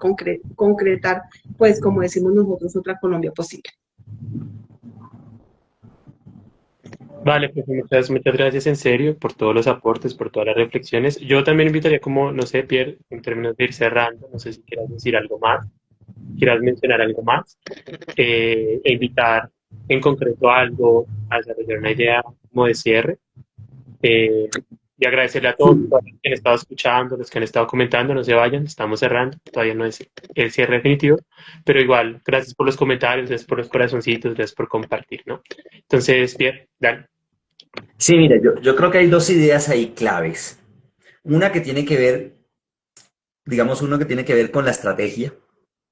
[SPEAKER 4] concretar, pues como decimos nosotros, otra Colombia posible.
[SPEAKER 1] Vale, pues muchas gracias en serio por todos los aportes, por todas las reflexiones. Yo también invitaría como, no sé, Pierre, en términos de ir cerrando, no sé si quieras decir algo más, quieras mencionar algo más, e invitar en concreto a algo, a desarrollar una idea como de cierre. Eh, y agradecerle a todos los que han estado escuchando, los que han estado comentando, no se vayan, estamos cerrando, todavía no es el cierre definitivo, pero igual, gracias por los comentarios, gracias por los corazoncitos, gracias por compartir, ¿no? Entonces, Pierre, dale.
[SPEAKER 3] Sí, mira, yo creo que hay dos ideas ahí claves. Una que tiene que ver, digamos, uno que tiene que ver con la estrategia,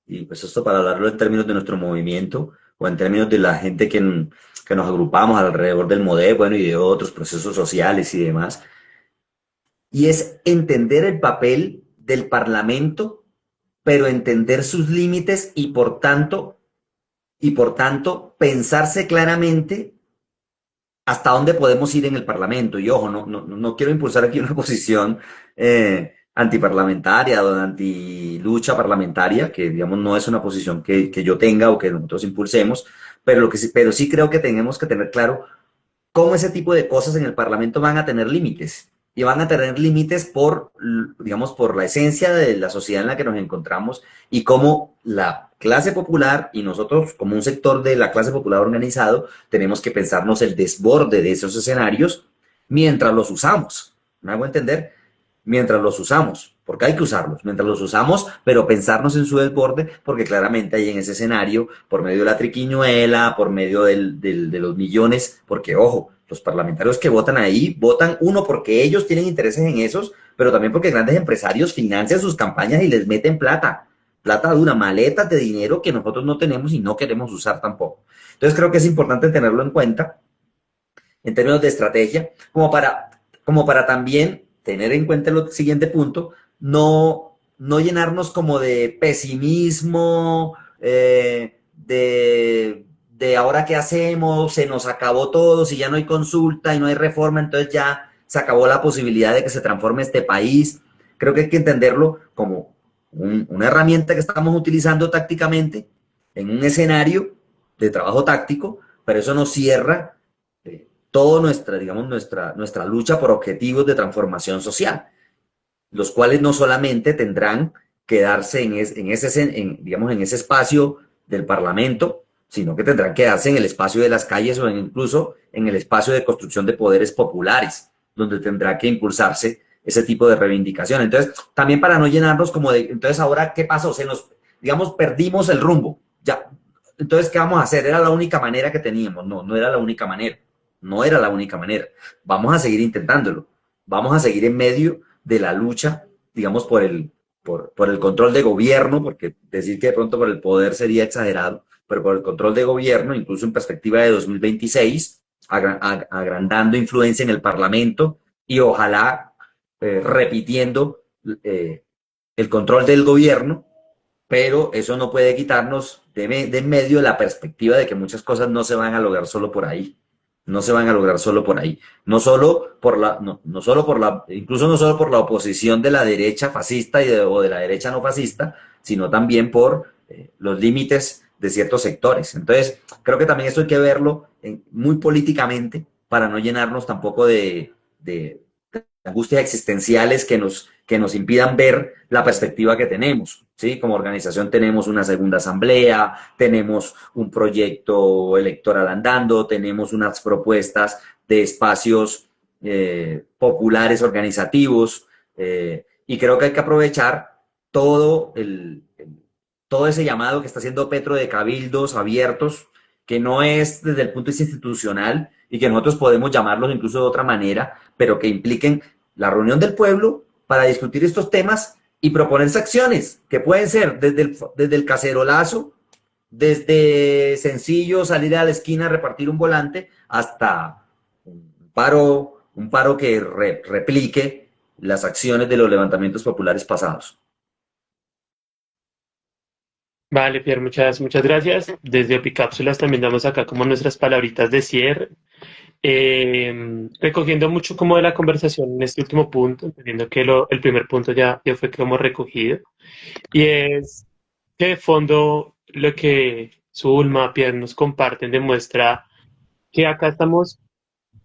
[SPEAKER 3] y pues esto para hablarlo en términos de nuestro movimiento o en términos de la gente que nos agrupamos alrededor del MODEP, bueno, y de otros procesos sociales y demás, y es entender el papel del Parlamento, pero entender sus límites y por tanto pensarse claramente hasta dónde podemos ir en el Parlamento. Y ojo, no quiero impulsar aquí una posición antiparlamentaria o de antilucha parlamentaria, que digamos no es una posición que yo tenga o que nosotros impulsemos, pero sí creo que tenemos que tener claro cómo ese tipo de cosas en el Parlamento van a tener límites. Y van a tener límites digamos, por la esencia de la sociedad en la que nos encontramos y cómo la clase popular y nosotros como un sector de la clase popular organizado tenemos que pensarnos el desborde de esos escenarios mientras los usamos. ¿Me hago entender? Mientras los usamos, porque hay que usarlos, mientras los usamos, pero pensarnos en su desborde, porque claramente hay en ese escenario, por medio de la triquiñuela, por medio de los millones, porque ojo, los parlamentarios que votan ahí, votan uno porque ellos tienen intereses en esos, pero también porque grandes empresarios financian sus campañas y les meten plata dura, maletas de dinero que nosotros no tenemos y no queremos usar tampoco. Entonces creo que es importante tenerlo en cuenta en términos de estrategia, como para también tener en cuenta el siguiente punto, no llenarnos como de pesimismo, de ahora qué hacemos, se nos acabó todo, si ya no hay consulta y no hay reforma, entonces ya se acabó la posibilidad de que se transforme este país. Creo que hay que entenderlo como una herramienta que estamos utilizando tácticamente en un escenario de trabajo táctico, pero eso no cierra toda nuestra lucha por objetivos de transformación social, los cuales no solamente tendrán que darse en ese espacio del Parlamento, sino que tendrán que darse en el espacio de las calles o incluso en el espacio de construcción de poderes populares, donde tendrá que impulsarse ese tipo de reivindicación. Entonces, también para no llenarnos como de, entonces ahora, ¿qué pasó? Perdimos el rumbo. Ya, entonces, ¿qué vamos a hacer? Era la única manera que teníamos. No era la única manera. No era la única manera. Vamos a seguir intentándolo. Vamos a seguir en medio de la lucha, digamos, por el control de gobierno, porque decir que de pronto por el poder sería exagerado, pero por el control de gobierno, incluso en perspectiva de 2026, agrandando influencia en el Parlamento y ojalá repitiendo el control del gobierno, pero eso no puede quitarnos de en medio la perspectiva de que muchas cosas no se van a lograr solo por ahí. no se van a lograr solo por ahí. No solo por la, no, no solo por la, incluso no solo por la oposición de la derecha fascista o de la derecha no fascista, sino también por los límites de ciertos sectores. Entonces, creo que también esto hay que verlo muy políticamente para no llenarnos tampoco de angustias existenciales que nos impidan ver la perspectiva que tenemos. ¿Sí? Como organización tenemos una segunda asamblea, tenemos un proyecto electoral andando, tenemos unas propuestas de espacios populares organizativos, y creo que hay que aprovechar todo, todo ese llamado que está haciendo Petro de cabildos abiertos, que no es desde el punto de vista institucional y que nosotros podemos llamarlos incluso de otra manera, pero que impliquen la reunión del pueblo para discutir estos temas y proponerse acciones que pueden ser desde el cacerolazo, desde sencillo salir a la esquina a repartir un volante, hasta un paro que replique las acciones de los levantamientos populares pasados.
[SPEAKER 1] Vale, Pierre, muchas gracias. Desde Opicápsulas también damos acá como nuestras palabritas de cierre. Recogiendo mucho como de la conversación en este último punto, entendiendo que el primer punto ya fue como recogido, y es que de fondo lo que Zulma, Pierre nos comparten demuestra que acá estamos,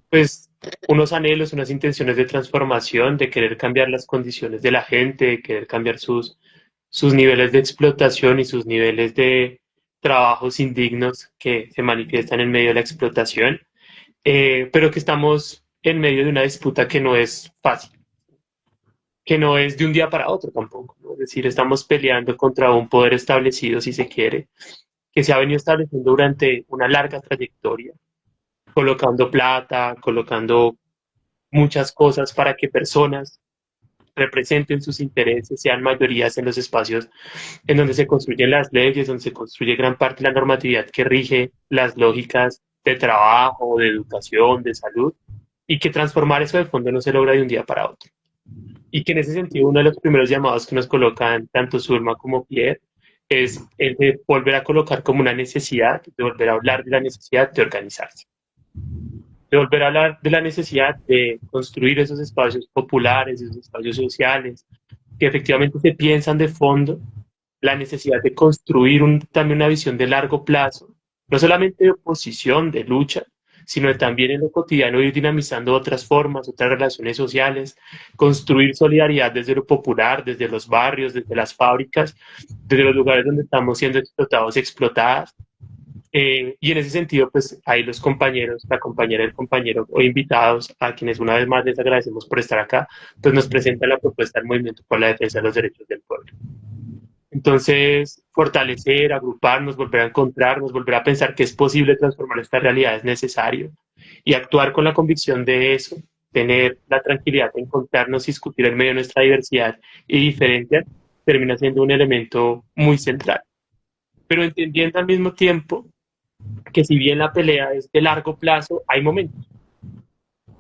[SPEAKER 1] pues, unos anhelos, unas intenciones de transformación, de querer cambiar las condiciones de la gente, de querer cambiar sus niveles de explotación y sus niveles de trabajos indignos que se manifiestan en medio de la explotación, pero que estamos en medio de una disputa que no es fácil, que no es de un día para otro tampoco, ¿no? Es decir, estamos peleando contra un poder establecido, si se quiere, que se ha venido estableciendo durante una larga trayectoria, colocando plata, colocando muchas cosas para que personas representen sus intereses, sean mayorías en los espacios en donde se construyen las leyes, donde se construye gran parte de la normatividad que rige las lógicas de trabajo, de educación, de salud, y que transformar eso de fondo no se logra de un día para otro. Y que en ese sentido uno de los primeros llamados que nos colocan tanto Surma como Pierre es el de volver a colocar como una necesidad, de volver a hablar de la necesidad de organizarse, de volver a hablar de la necesidad de construir esos espacios populares, esos espacios sociales, que efectivamente se piensan de fondo, la necesidad de construir también una visión de largo plazo, no solamente de oposición, de lucha, sino también en lo cotidiano ir dinamizando otras formas, otras relaciones sociales, construir solidaridad desde lo popular, desde los barrios, desde las fábricas, desde los lugares donde estamos siendo explotados y explotadas. Y en ese sentido, pues ahí los compañeros, la compañera y el compañero o invitados, a quienes una vez más les agradecemos por estar acá, pues nos presentan la propuesta del Movimiento por la Defensa de los Derechos del Pueblo. Entonces, fortalecer, agruparnos, volver a encontrarnos, volver a pensar que es posible transformar esta realidad es necesario y actuar con la convicción de eso, tener la tranquilidad de encontrarnos y discutir en medio de nuestra diversidad y diferencia, termina siendo un elemento muy central. Pero entendiendo al mismo tiempo que si bien la pelea es de largo plazo, hay momentos.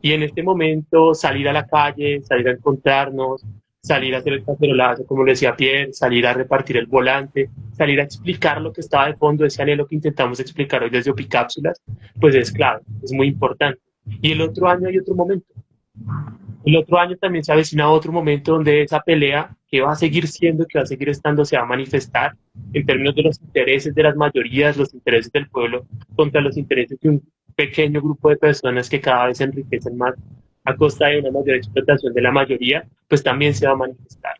[SPEAKER 1] Y en este momento salir a la calle, salir a encontrarnos, salir a hacer el cacerolazo, como le decía Pierre, salir a repartir el volante, salir a explicar lo que estaba de fondo, ese anhelo que intentamos explicar hoy desde Opicápsulas, pues es clave, es muy importante. Y el otro año hay otro momento. El otro año también se avecina otro momento donde esa pelea, que va a seguir siendo, que va a seguir estando, se va a manifestar en términos de los intereses de las mayorías, los intereses del pueblo contra los intereses de un pequeño grupo de personas que cada vez se enriquecen más a costa de una mayor explotación de la mayoría, pues también se va a manifestar.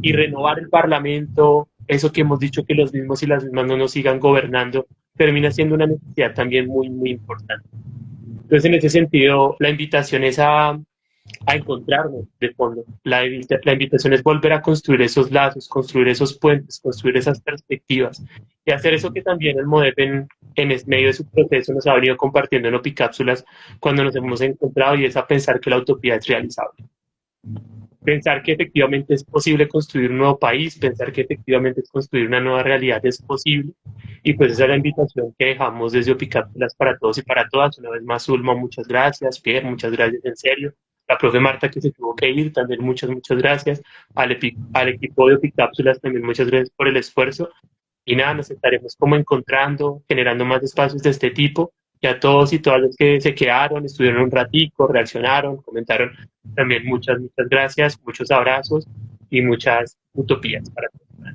[SPEAKER 1] Y renovar el Parlamento, eso que hemos dicho que los mismos y las mismas no nos sigan gobernando, termina siendo una necesidad también muy, muy importante. Entonces, en ese sentido, la invitación es a encontrarnos de fondo. La invitación es volver a construir esos lazos, construir esos puentes, construir esas perspectivas y hacer eso que también el MODEP en medio de su proceso nos ha venido compartiendo en Opicápsulas cuando nos hemos encontrado, y es a pensar que la utopía es realizable. Pensar que efectivamente es posible construir un nuevo país, pensar que efectivamente es construir una nueva realidad es posible, y pues esa es la invitación que dejamos desde Opicápsulas para todos y para todas. Una vez más, Zulma, muchas gracias, Pierre, muchas gracias en serio, la profe Marta que se tuvo que ir, también muchas gracias, al equipo de Opicápsulas también muchas gracias por el esfuerzo, y nada, nos estaremos como encontrando, generando más espacios de este tipo, Y a todos y todas los que se quedaron, estuvieron un ratico, reaccionaron, comentaron, también muchas, muchas gracias, muchos abrazos y muchas utopías para todos.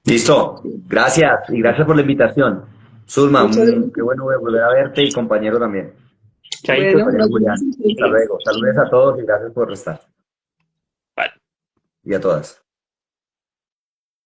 [SPEAKER 3] Listo. Gracias y gracias por la invitación. Zulma,
[SPEAKER 4] Muchas
[SPEAKER 3] qué
[SPEAKER 4] gracias.
[SPEAKER 3] bueno volver a verte y compañero también.
[SPEAKER 1] Chaito,
[SPEAKER 4] Bueno,
[SPEAKER 3] Compañero
[SPEAKER 4] nos
[SPEAKER 3] Julián.
[SPEAKER 4] vemos
[SPEAKER 3] Hasta
[SPEAKER 4] entonces.
[SPEAKER 3] luego. Saludos a todos y gracias por estar.
[SPEAKER 1] bye.
[SPEAKER 3] Y a todas.